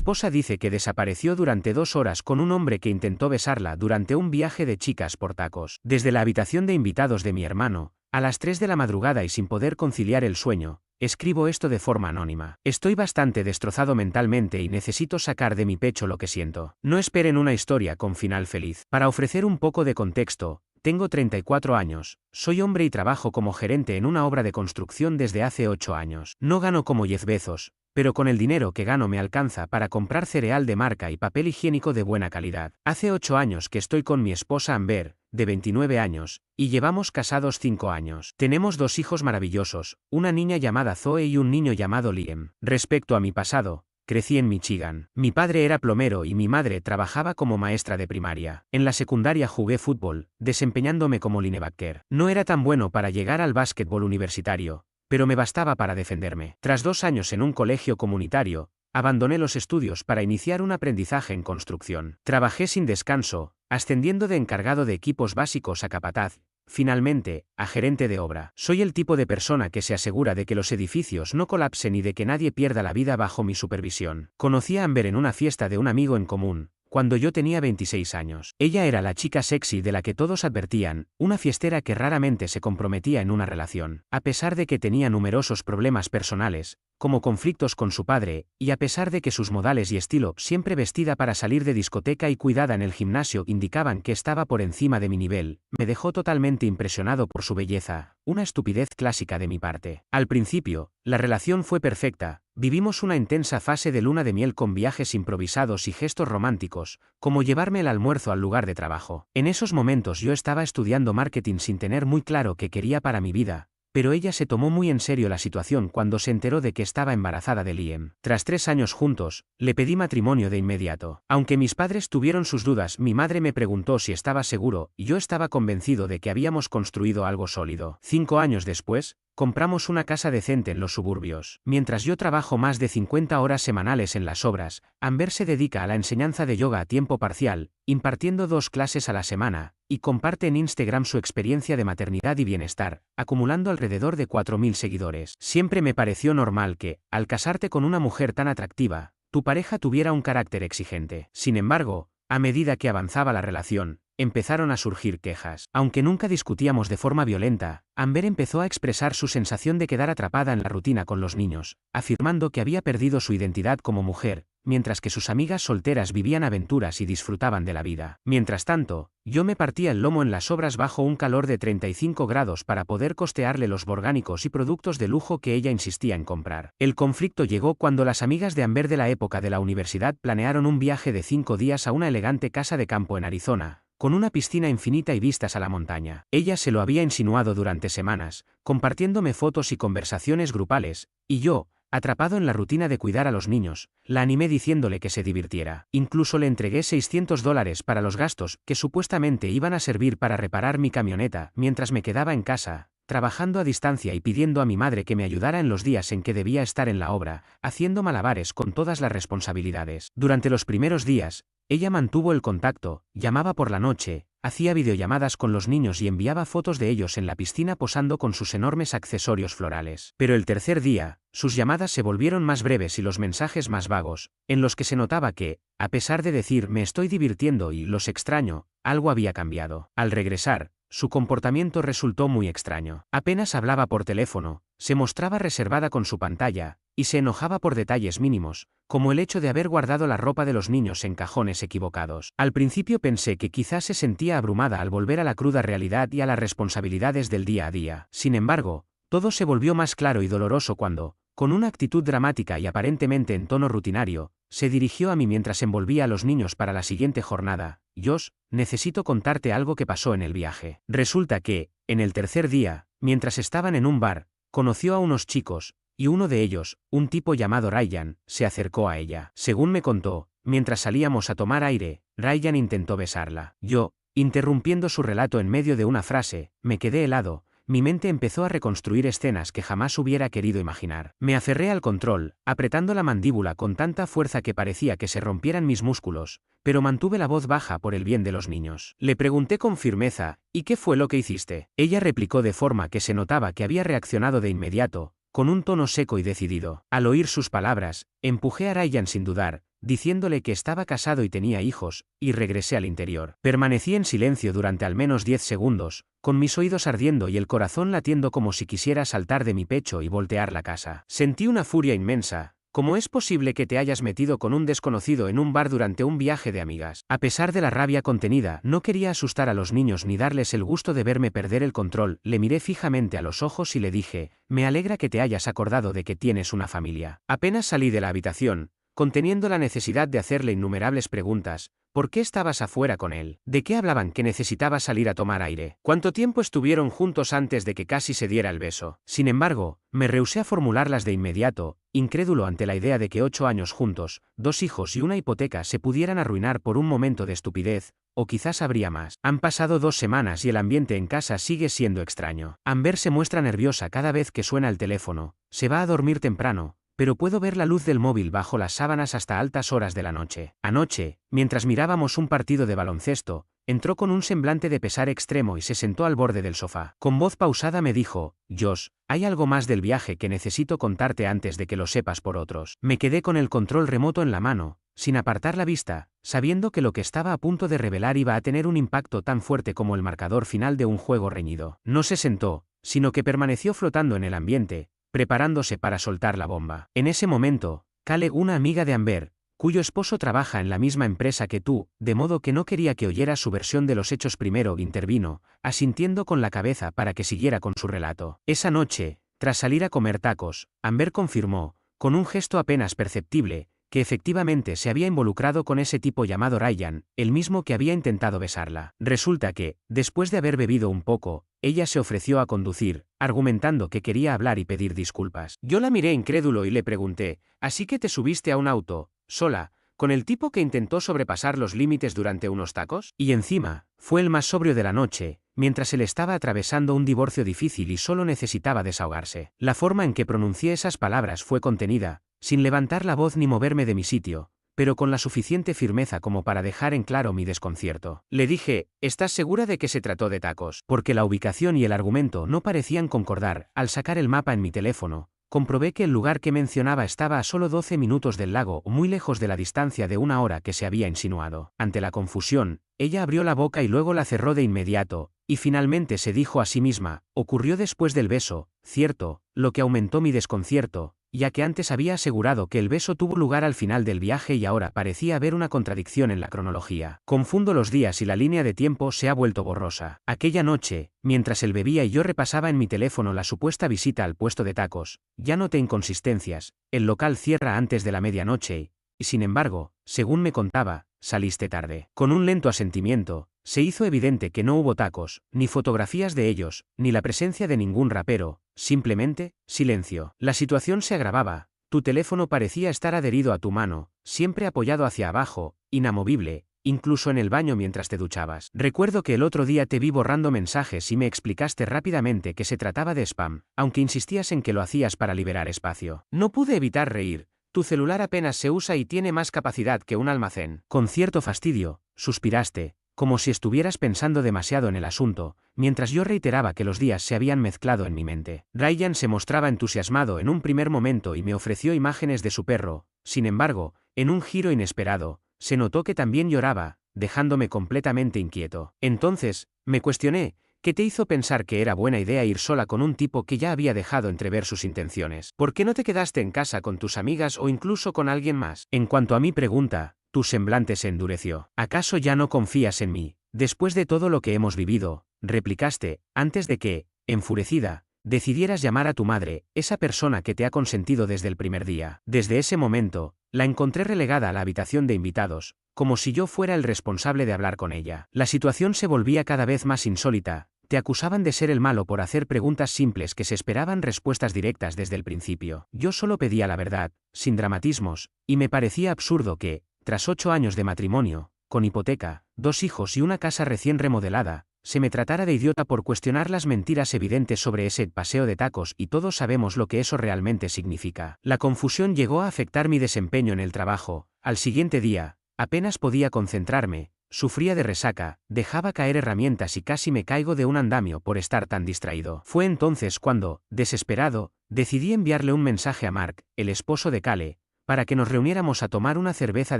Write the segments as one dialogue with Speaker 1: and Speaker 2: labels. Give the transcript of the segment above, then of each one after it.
Speaker 1: esposa dice que desapareció durante 2 horas con un hombre que intentó besarla durante un viaje de chicas por tacos. Desde la habitación de invitados de mi hermano, a las 3 de la madrugada y sin poder conciliar el sueño, escribo esto de forma anónima. Estoy bastante destrozado mentalmente y necesito sacar de mi pecho lo que siento. No esperen una historia con final feliz. Para ofrecer un poco de contexto, tengo 34 años, soy hombre y trabajo como gerente en una obra de construcción desde hace 8 años. No gano como Jeff Bezos, pero con el dinero que gano me alcanza para comprar cereal de marca y papel higiénico de buena calidad. Hace 8 años que estoy con mi esposa Amber, de 29 años, y llevamos casados 5 años. Tenemos 2 hijos maravillosos, una niña llamada Zoe y un niño llamado Liam. Respecto a mi pasado, crecí en Michigan. Mi padre era plomero y mi madre trabajaba como maestra de primaria. En la secundaria jugué fútbol, desempeñándome como linebacker. No era tan bueno para llegar al básquetbol universitario, pero me bastaba para defenderme. Tras 2 años en un colegio comunitario, abandoné los estudios para iniciar un aprendizaje en construcción. Trabajé sin descanso, ascendiendo de encargado de equipos básicos a capataz, finalmente, a gerente de obra. Soy el tipo de persona que se asegura de que los edificios no colapsen y de que nadie pierda la vida bajo mi supervisión. Conocí a Amber en una fiesta de un amigo en común, cuando yo tenía 26 años. Ella era la chica sexy de la que todos advertían, una fiestera que raramente se comprometía en una relación. A pesar de que tenía numerosos problemas personales, como conflictos con su padre, y a pesar de que sus modales y estilo, siempre vestida para salir de discoteca y cuidada en el gimnasio, indicaban que estaba por encima de mi nivel, me dejó totalmente impresionado por su belleza, una estupidez clásica de mi parte. Al principio, la relación fue perfecta, vivimos una intensa fase de luna de miel con viajes improvisados y gestos románticos, como llevarme el almuerzo al lugar de trabajo. En esos momentos yo estaba estudiando marketing sin tener muy claro qué quería para mi vida, pero ella se tomó muy en serio la situación cuando se enteró de que estaba embarazada de Liam. Tras 3 años juntos, le pedí matrimonio de inmediato. Aunque mis padres tuvieron sus dudas, mi madre me preguntó si estaba seguro, y yo estaba convencido de que habíamos construido algo sólido. 5 años después, compramos una casa decente en los suburbios. Mientras yo trabajo más de 50 horas semanales en las obras, Amber se dedica a la enseñanza de yoga a tiempo parcial, impartiendo 2 clases a la semana, y comparte en Instagram su experiencia de maternidad y bienestar, acumulando alrededor de 4.000 seguidores. Siempre me pareció normal que, al casarte con una mujer tan atractiva, tu pareja tuviera un carácter exigente. Sin embargo, a medida que avanzaba la relación, empezaron a surgir quejas. Aunque nunca discutíamos de forma violenta, Amber empezó a expresar su sensación de quedar atrapada en la rutina con los niños, afirmando que había perdido su identidad como mujer, mientras que sus amigas solteras vivían aventuras y disfrutaban de la vida. Mientras tanto, yo me partía el lomo en las obras bajo un calor de 35 grados para poder costearle los orgánicos y productos de lujo que ella insistía en comprar. El conflicto llegó cuando las amigas de Amber de la época de la universidad planearon un viaje de 5 días a una elegante casa de campo en Arizona, con una piscina infinita y vistas a la montaña. Ella se lo había insinuado durante semanas, compartiéndome fotos y conversaciones grupales, y yo, atrapado en la rutina de cuidar a los niños, la animé diciéndole que se divirtiera. Incluso le entregué $600 para los gastos que supuestamente iban a servir para reparar mi camioneta mientras me quedaba en casa, trabajando a distancia y pidiendo a mi madre que me ayudara en los días en que debía estar en la obra, haciendo malabares con todas las responsabilidades. Durante los primeros días, ella mantuvo el contacto, llamaba por la noche, hacía videollamadas con los niños y enviaba fotos de ellos en la piscina posando con sus enormes accesorios florales. Pero el tercer día, sus llamadas se volvieron más breves y los mensajes más vagos, en los que se notaba que, a pesar de decir me estoy divirtiendo y los extraño, algo había cambiado. Al regresar, su comportamiento resultó muy extraño. Apenas hablaba por teléfono, se mostraba reservada con su pantalla, y se enojaba por detalles mínimos, como el hecho de haber guardado la ropa de los niños en cajones equivocados. Al principio pensé que quizás se sentía abrumada al volver a la cruda realidad y a las responsabilidades del día a día. Sin embargo, todo se volvió más claro y doloroso cuando, con una actitud dramática y aparentemente en tono rutinario, se dirigió a mí mientras envolvía a los niños para la siguiente jornada. Josh, necesito contarte algo que pasó en el viaje. Resulta que, en el tercer día, mientras estaban en un bar, conoció a unos chicos, y uno de ellos, un tipo llamado Ryan, se acercó a ella. Según me contó, mientras salíamos a tomar aire, Ryan intentó besarla. Yo, interrumpiendo su relato en medio de una frase, me quedé helado. Mi mente empezó a reconstruir escenas que jamás hubiera querido imaginar. Me aferré al control, apretando la mandíbula con tanta fuerza que parecía que se rompieran mis músculos, pero mantuve la voz baja por el bien de los niños. Le pregunté con firmeza, ¿y qué fue lo que hiciste? Ella replicó de forma que se notaba que había reaccionado de inmediato, con un tono seco y decidido. Al oír sus palabras, empujé a Ryan sin dudar, diciéndole que estaba casado y tenía hijos, y regresé al interior. Permanecí en silencio durante al menos 10 segundos, con mis oídos ardiendo y el corazón latiendo como si quisiera saltar de mi pecho y voltear la casa. Sentí una furia inmensa. ¿Cómo es posible que te hayas metido con un desconocido en un bar durante un viaje de amigas? A pesar de la rabia contenida, no quería asustar a los niños ni darles el gusto de verme perder el control. Le miré fijamente a los ojos y le dije, me alegra que te hayas acordado de que tienes una familia. Apenas salí de la habitación, conteniendo la necesidad de hacerle innumerables preguntas. ¿Por qué estabas afuera con él? ¿De qué hablaban que necesitaba salir a tomar aire? ¿Cuánto tiempo estuvieron juntos antes de que casi se diera el beso? Sin embargo, me rehusé a formularlas de inmediato, incrédulo ante la idea de que 8 años juntos, 2 hijos y una hipoteca se pudieran arruinar por un momento de estupidez, o quizás habría más. Han pasado 2 semanas y el ambiente en casa sigue siendo extraño. Amber se muestra nerviosa cada vez que suena el teléfono, se va a dormir temprano, pero puedo ver la luz del móvil bajo las sábanas hasta altas horas de la noche. Anoche, mientras mirábamos un partido de baloncesto, entró con un semblante de pesar extremo y se sentó al borde del sofá. Con voz pausada me dijo, Josh, hay algo más del viaje que necesito contarte antes de que lo sepas por otros. Me quedé con el control remoto en la mano, sin apartar la vista, sabiendo que lo que estaba a punto de revelar iba a tener un impacto tan fuerte como el marcador final de un juego reñido. No se sentó, sino que permaneció flotando en el ambiente, preparándose para soltar la bomba. En ese momento, Kale, una amiga de Amber, cuyo esposo trabaja en la misma empresa que tú, de modo que no quería que oyeras su versión de los hechos primero, intervino, asintiendo con la cabeza para que siguiera con su relato. Esa noche, tras salir a comer tacos, Amber confirmó, con un gesto apenas perceptible, que efectivamente se había involucrado con ese tipo llamado Ryan, el mismo que había intentado besarla. Resulta que, después de haber bebido un poco, ella se ofreció a conducir, argumentando que quería hablar y pedir disculpas. Yo la miré incrédulo y le pregunté, ¿así que te subiste a un auto, sola, con el tipo que intentó sobrepasar los límites durante unos tacos? Y encima, fue el más sobrio de la noche, mientras él estaba atravesando un divorcio difícil y solo necesitaba desahogarse. La forma en que pronuncié esas palabras fue contenida, sin levantar la voz ni moverme de mi sitio, pero con la suficiente firmeza como para dejar en claro mi desconcierto. Le dije, ¿estás segura de que se trató de tacos? Porque la ubicación y el argumento no parecían concordar. Al sacar el mapa en mi teléfono, comprobé que el lugar que mencionaba estaba a solo 12 minutos del lago, muy lejos de la distancia de 1 hora que se había insinuado. Ante la confusión, ella abrió la boca y luego la cerró de inmediato, y finalmente se dijo a sí misma, ocurrió después del beso, cierto, lo que aumentó mi desconcierto, ya que antes había asegurado que el beso tuvo lugar al final del viaje y ahora parecía haber una contradicción en la cronología. Confundo los días y la línea de tiempo se ha vuelto borrosa. Aquella noche, mientras él bebía y yo repasaba en mi teléfono la supuesta visita al puesto de tacos, ya noté inconsistencias. El local cierra antes de la medianoche y, sin embargo, según me contaba, saliste tarde. Con un lento asentimiento, se hizo evidente que no hubo tacos, ni fotografías de ellos, ni la presencia de ningún rapero, simplemente, silencio. La situación se agravaba, tu teléfono parecía estar adherido a tu mano, siempre apoyado hacia abajo, inamovible, incluso en el baño mientras te duchabas. Recuerdo que el otro día te vi borrando mensajes y me explicaste rápidamente que se trataba de spam, aunque insistías en que lo hacías para liberar espacio. No pude evitar reír. Tu celular apenas se usa y tiene más capacidad que un almacén. Con cierto fastidio, suspiraste, como si estuvieras pensando demasiado en el asunto, mientras yo reiteraba que los días se habían mezclado en mi mente. Ryan se mostraba entusiasmado en un primer momento y me ofreció imágenes de su perro. Sin embargo, en un giro inesperado, se notó que también lloraba, dejándome completamente inquieto. Entonces, me cuestioné, ¿qué te hizo pensar que era buena idea ir sola con un tipo que ya había dejado entrever sus intenciones? ¿Por qué no te quedaste en casa con tus amigas o incluso con alguien más? En cuanto a mi pregunta, tu semblante se endureció. ¿Acaso ya no confías en mí? Después de todo lo que hemos vivido, replicaste, antes de que, enfurecida, decidieras llamar a tu madre, esa persona que te ha consentido desde el primer día. Desde ese momento, la encontré relegada a la habitación de invitados, como si yo fuera el responsable de hablar con ella. La situación se volvía cada vez más insólita. Te acusaban de ser el malo por hacer preguntas simples que se esperaban respuestas directas desde el principio. Yo solo pedía la verdad, sin dramatismos, y me parecía absurdo que, tras 8 años de matrimonio, con hipoteca, 2 hijos y una casa recién remodelada, se me tratara de idiota por cuestionar las mentiras evidentes sobre ese paseo de tacos, y todos sabemos lo que eso realmente significa. La confusión llegó a afectar mi desempeño en el trabajo. Al siguiente día, apenas podía concentrarme, sufría de resaca, dejaba caer herramientas y casi me caigo de un andamio por estar tan distraído. Fue entonces cuando, desesperado, decidí enviarle un mensaje a Mark, el esposo de Kale, para que nos reuniéramos a tomar una cerveza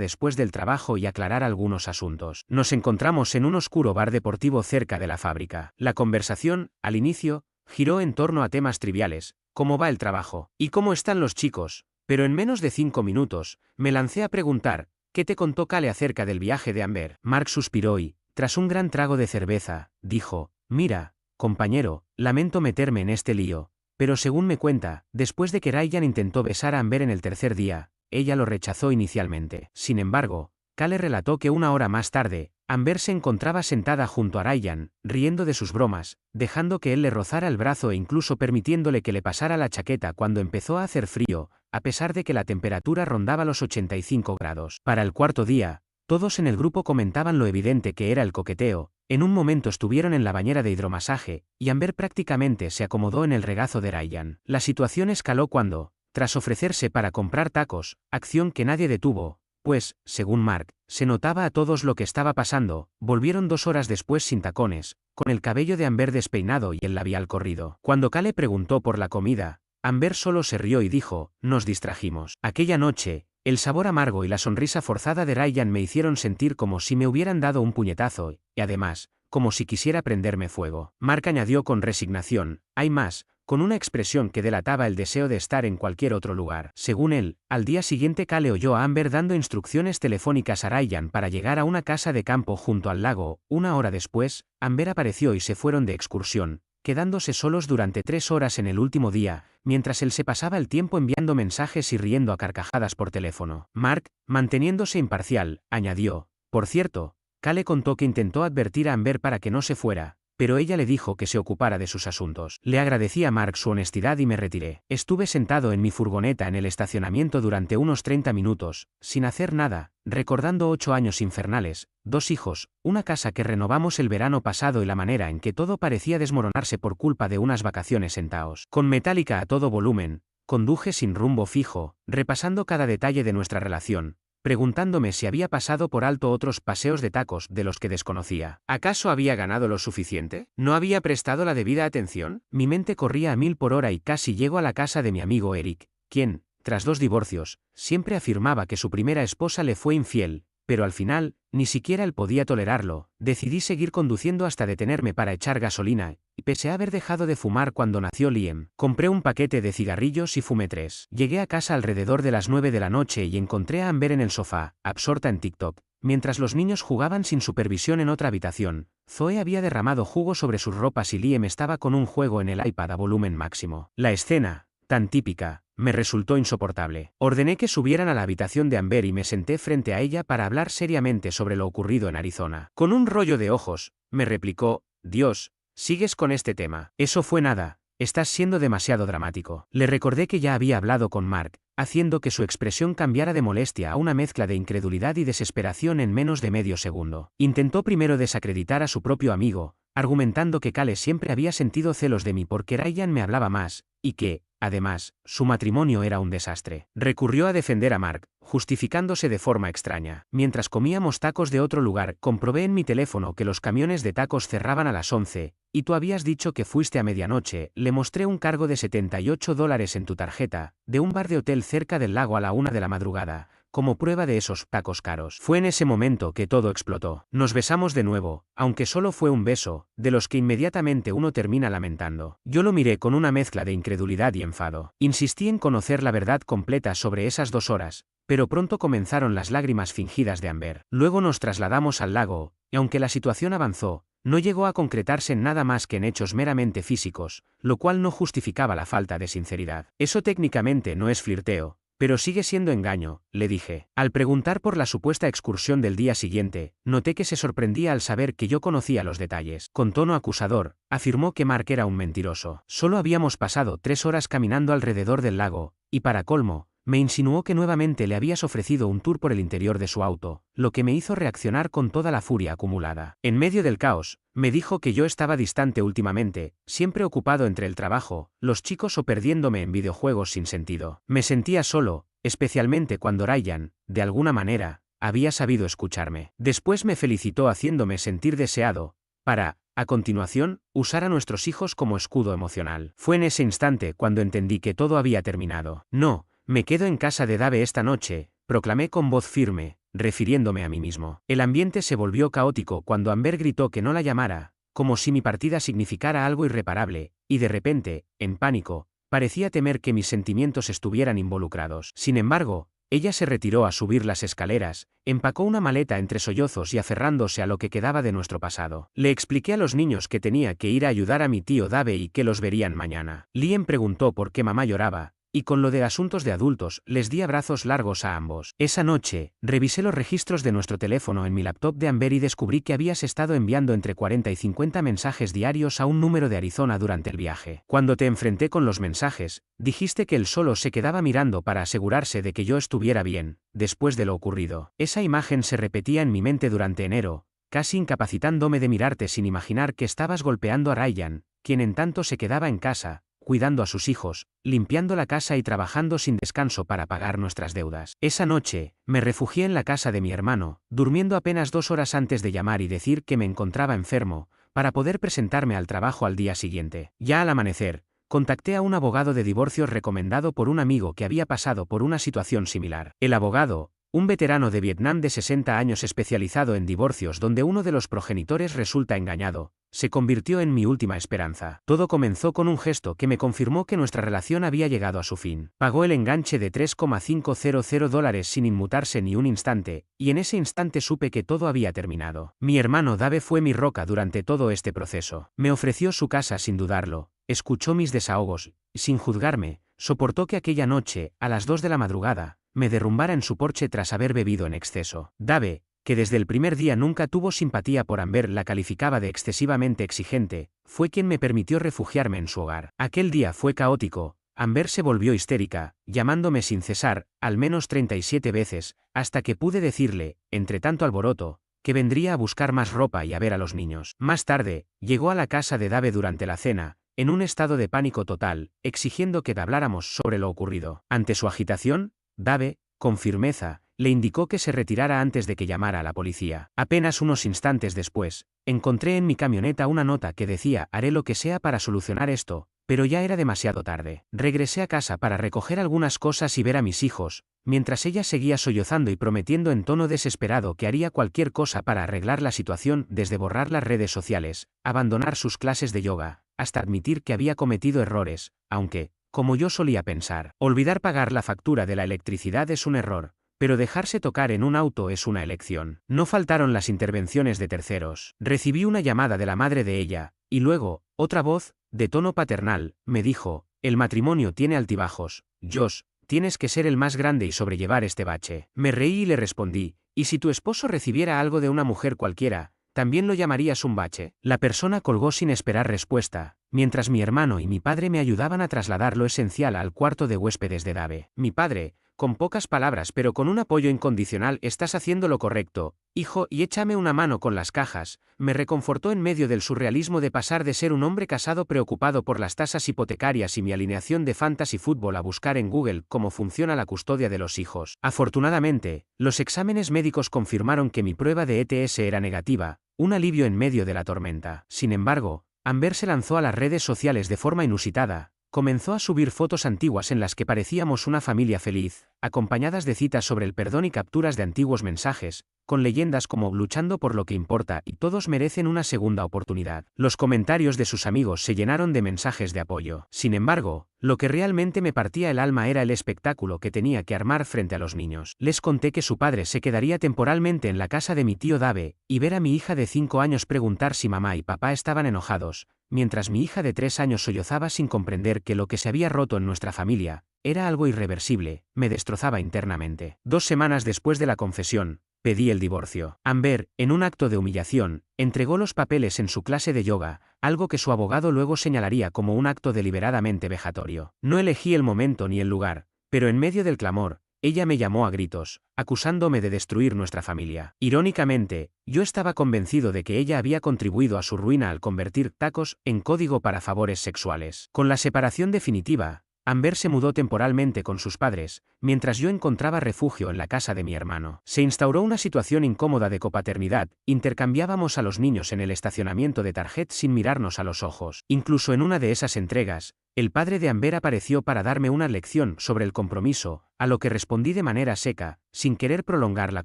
Speaker 1: después del trabajo y aclarar algunos asuntos. Nos encontramos en un oscuro bar deportivo cerca de la fábrica. La conversación, al inicio, giró en torno a temas triviales: ¿cómo va el trabajo? ¿Y cómo están los chicos? Pero en menos de 5 minutos, me lancé a preguntar: ¿qué te contó Cale acerca del viaje de Amber? Mark suspiró y, tras un gran trago de cerveza, dijo: mira, compañero, lamento meterme en este lío, pero según me cuenta, después de que Ryan intentó besar a Amber en el tercer día, ella lo rechazó inicialmente. Sin embargo, Cale relató que una hora más tarde, Amber se encontraba sentada junto a Ryan, riendo de sus bromas, dejando que él le rozara el brazo e incluso permitiéndole que le pasara la chaqueta cuando empezó a hacer frío, a pesar de que la temperatura rondaba los 85 grados. Para el cuarto día, todos en el grupo comentaban lo evidente que era el coqueteo. En un momento estuvieron en la bañera de hidromasaje, y Amber prácticamente se acomodó en el regazo de Ryan. La situación escaló cuando, tras ofrecerse para comprar tacos, acción que nadie detuvo, pues, según Mark, se notaba a todos lo que estaba pasando, volvieron 2 horas después sin tacones, con el cabello de Amber despeinado y el labial corrido. Cuando Cale preguntó por la comida, Amber solo se rió y dijo: nos distrajimos. Aquella noche, el sabor amargo y la sonrisa forzada de Ryan me hicieron sentir como si me hubieran dado un puñetazo, y además, como si quisiera prenderme fuego. Mark añadió con resignación: hay más, con una expresión que delataba el deseo de estar en cualquier otro lugar. Según él, al día siguiente Cale oyó a Amber dando instrucciones telefónicas a Ryan para llegar a una casa de campo junto al lago. Una hora después, Amber apareció y se fueron de excursión, quedándose solos durante 3 horas en el último día, mientras él se pasaba el tiempo enviando mensajes y riendo a carcajadas por teléfono. Mark, manteniéndose imparcial, añadió: por cierto, Cale contó que intentó advertir a Amber para que no se fuera, pero ella le dijo que se ocupara de sus asuntos. Le agradecí a Mark su honestidad y me retiré. Estuve sentado en mi furgoneta en el estacionamiento durante unos 30 minutos, sin hacer nada, recordando 8 años infernales, 2 hijos, una casa que renovamos el verano pasado y la manera en que todo parecía desmoronarse por culpa de unas vacaciones en Taos. Con Metallica a todo volumen, conduje sin rumbo fijo, repasando cada detalle de nuestra relación, preguntándome si había pasado por alto otros paseos de tacos de los que desconocía. ¿Acaso había ganado lo suficiente? ¿No había prestado la debida atención? Mi mente corría a 1000 por hora y casi llego a la casa de mi amigo Eric, quien, tras 2 divorcios, siempre afirmaba que su primera esposa le fue infiel, pero al final, ni siquiera él podía tolerarlo. Decidí seguir conduciendo hasta detenerme para echar gasolina, y pese a haber dejado de fumar cuando nació Liam, compré un paquete de cigarrillos y fumé 3. Llegué a casa alrededor de las 9 de la noche y encontré a Amber en el sofá, absorta en TikTok, mientras los niños jugaban sin supervisión en otra habitación. Zoe había derramado jugo sobre sus ropas y Liam estaba con un juego en el iPad a volumen máximo. La escena, tan típica, me resultó insoportable. Ordené que subieran a la habitación de Amber y me senté frente a ella para hablar seriamente sobre lo ocurrido en Arizona. Con un rollo de ojos, me replicó: Dios, ¿sigues con este tema? Eso fue nada, estás siendo demasiado dramático. Le recordé que ya había hablado con Mark, haciendo que su expresión cambiara de molestia a una mezcla de incredulidad y desesperación en menos de medio segundo. Intentó primero desacreditar a su propio amigo, argumentando que Cale siempre había sentido celos de mí porque Ryan me hablaba más, y que, además, su matrimonio era un desastre. Recurrió a defender a Mark, justificándose de forma extraña. Mientras comíamos tacos de otro lugar, comprobé en mi teléfono que los camiones de tacos cerraban a las 11, y tú habías dicho que fuiste a medianoche. Le mostré un cargo de $78 en tu tarjeta, de un bar de hotel cerca del lago a la 1 de la madrugada, como prueba de esos tacos caros. Fue en ese momento que todo explotó. Nos besamos de nuevo, aunque solo fue un beso, de los que inmediatamente uno termina lamentando. Yo lo miré con una mezcla de incredulidad y enfado. Insistí en conocer la verdad completa sobre esas 2 horas, pero pronto comenzaron las lágrimas fingidas de Amber. Luego nos trasladamos al lago, y aunque la situación avanzó, no llegó a concretarse en nada más que en hechos meramente físicos, lo cual no justificaba la falta de sinceridad. Eso técnicamente no es flirteo, pero sigue siendo engaño, le dije. Al preguntar por la supuesta excursión del día siguiente, noté que se sorprendía al saber que yo conocía los detalles. Con tono acusador, afirmó que Mark era un mentiroso. Solo habíamos pasado 3 horas caminando alrededor del lago, y para colmo, me insinuó que nuevamente le habías ofrecido un tour por el interior de su auto, lo que me hizo reaccionar con toda la furia acumulada. En medio del caos, me dijo que yo estaba distante últimamente, siempre ocupado entre el trabajo, los chicos o perdiéndome en videojuegos sin sentido. Me sentía solo, especialmente cuando Ryan, de alguna manera, había sabido escucharme. Después me felicitó haciéndome sentir deseado, para, a continuación, usar a nuestros hijos como escudo emocional. Fue en ese instante cuando entendí que todo había terminado. No, Me quedo en casa de Dave esta noche, proclamé con voz firme, refiriéndome a mí mismo. El ambiente se volvió caótico cuando Amber gritó que no la llamara, como si mi partida significara algo irreparable, y de repente, en pánico, parecía temer que mis sentimientos estuvieran involucrados. Sin embargo, ella se retiró a subir las escaleras, empacó una maleta entre sollozos y aferrándose a lo que quedaba de nuestro pasado. Le expliqué a los niños que tenía que ir a ayudar a mi tío Dave y que los verían mañana. Liam preguntó por qué mamá lloraba, y con lo de asuntos de adultos, les di abrazos largos a ambos. Esa noche, revisé los registros de nuestro teléfono en mi laptop de Amber y descubrí que habías estado enviando entre 40 y 50 mensajes diarios a un número de Arizona durante el viaje. Cuando te enfrenté con los mensajes, dijiste que él solo se quedaba mirando para asegurarse de que yo estuviera bien, después de lo ocurrido. Esa imagen se repetía en mi mente durante enero, casi incapacitándome de mirarte sin imaginar que estabas golpeando a Ryan, quien en tanto se quedaba en casa, cuidando a sus hijos, limpiando la casa y trabajando sin descanso para pagar nuestras deudas. Esa noche, me refugié en la casa de mi hermano, durmiendo apenas 2 horas antes de llamar y decir que me encontraba enfermo, para poder presentarme al trabajo al día siguiente. Ya al amanecer, contacté a un abogado de divorcios recomendado por un amigo que había pasado por una situación similar. El abogado, un veterano de Vietnam de 60 años especializado en divorcios donde uno de los progenitores resulta engañado, se convirtió en mi última esperanza. Todo comenzó con un gesto que me confirmó que nuestra relación había llegado a su fin. Pagó el enganche de $3,500 sin inmutarse ni un instante, y en ese instante supe que todo había terminado. Mi hermano Dave fue mi roca durante todo este proceso. Me ofreció su casa sin dudarlo, escuchó mis desahogos, y sin juzgarme, soportó que aquella noche, a las 2 de la madrugada, me derrumbara en su porche tras haber bebido en exceso. Dave, que desde el primer día nunca tuvo simpatía por Amber, la calificaba de excesivamente exigente, fue quien me permitió refugiarme en su hogar. Aquel día fue caótico. Amber se volvió histérica, llamándome sin cesar, al menos 37 veces, hasta que pude decirle, entre tanto alboroto, que vendría a buscar más ropa y a ver a los niños. Más tarde, llegó a la casa de Dave durante la cena, en un estado de pánico total, exigiendo que habláramos sobre lo ocurrido. Ante su agitación, Dave, con firmeza, le indicó que se retirara antes de que llamara a la policía. Apenas unos instantes después, encontré en mi camioneta una nota que decía: haré lo que sea para solucionar esto, pero ya era demasiado tarde. Regresé a casa para recoger algunas cosas y ver a mis hijos, mientras ella seguía sollozando y prometiendo en tono desesperado que haría cualquier cosa para arreglar la situación, desde borrar las redes sociales, abandonar sus clases de yoga, hasta admitir que había cometido errores, aunque, como yo solía pensar, olvidar pagar la factura de la electricidad es un error, pero dejarse tocar en un auto es una elección. No faltaron las intervenciones de terceros. Recibí una llamada de la madre de ella, y luego, otra voz, de tono paternal, me dijo: el matrimonio tiene altibajos, Josh, tienes que ser el más grande y sobrellevar este bache. Me reí y le respondí: ¿y si tu esposo recibiera algo de una mujer cualquiera, también lo llamarías un bache? La persona colgó sin esperar respuesta, mientras mi hermano y mi padre me ayudaban a trasladar lo esencial al cuarto de huéspedes de Dave. Mi padre, con pocas palabras pero con un apoyo incondicional: estás haciendo lo correcto, hijo, y échame una mano con las cajas, me reconfortó en medio del surrealismo de pasar de ser un hombre casado preocupado por las tasas hipotecarias y mi alineación de fantasy fútbol a buscar en Google cómo funciona la custodia de los hijos. Afortunadamente, los exámenes médicos confirmaron que mi prueba de ETS era negativa, un alivio en medio de la tormenta. Sin embargo, Amber se lanzó a las redes sociales de forma inusitada. Comenzó a subir fotos antiguas en las que parecíamos una familia feliz, acompañadas de citas sobre el perdón y capturas de antiguos mensajes, con leyendas como luchando por lo que importa y todos merecen una segunda oportunidad. Los comentarios de sus amigos se llenaron de mensajes de apoyo. Sin embargo, lo que realmente me partía el alma era el espectáculo que tenía que armar frente a los niños. Les conté que su padre se quedaría temporalmente en la casa de mi tío Dave, y ver a mi hija de 5 años preguntar si mamá y papá estaban enojados, mientras mi hija de 3 años sollozaba sin comprender que lo que se había roto en nuestra familia era algo irreversible, me destrozaba internamente. 2 semanas después de la confesión, pedí el divorcio. Amber, en un acto de humillación, entregó los papeles en su clase de yoga, algo que su abogado luego señalaría como un acto deliberadamente vejatorio. No elegí el momento ni el lugar, pero en medio del clamor, ella me llamó a gritos, acusándome de destruir nuestra familia. Irónicamente, yo estaba convencido de que ella había contribuido a su ruina al convertir tacos en código para favores sexuales. Con la separación definitiva, Amber se mudó temporalmente con sus padres, mientras yo encontraba refugio en la casa de mi hermano. Se instauró una situación incómoda de copaternidad, intercambiábamos a los niños en el estacionamiento de Target sin mirarnos a los ojos. Incluso en una de esas entregas, el padre de Amber apareció para darme una lección sobre el compromiso, a lo que respondí de manera seca, sin querer prolongar la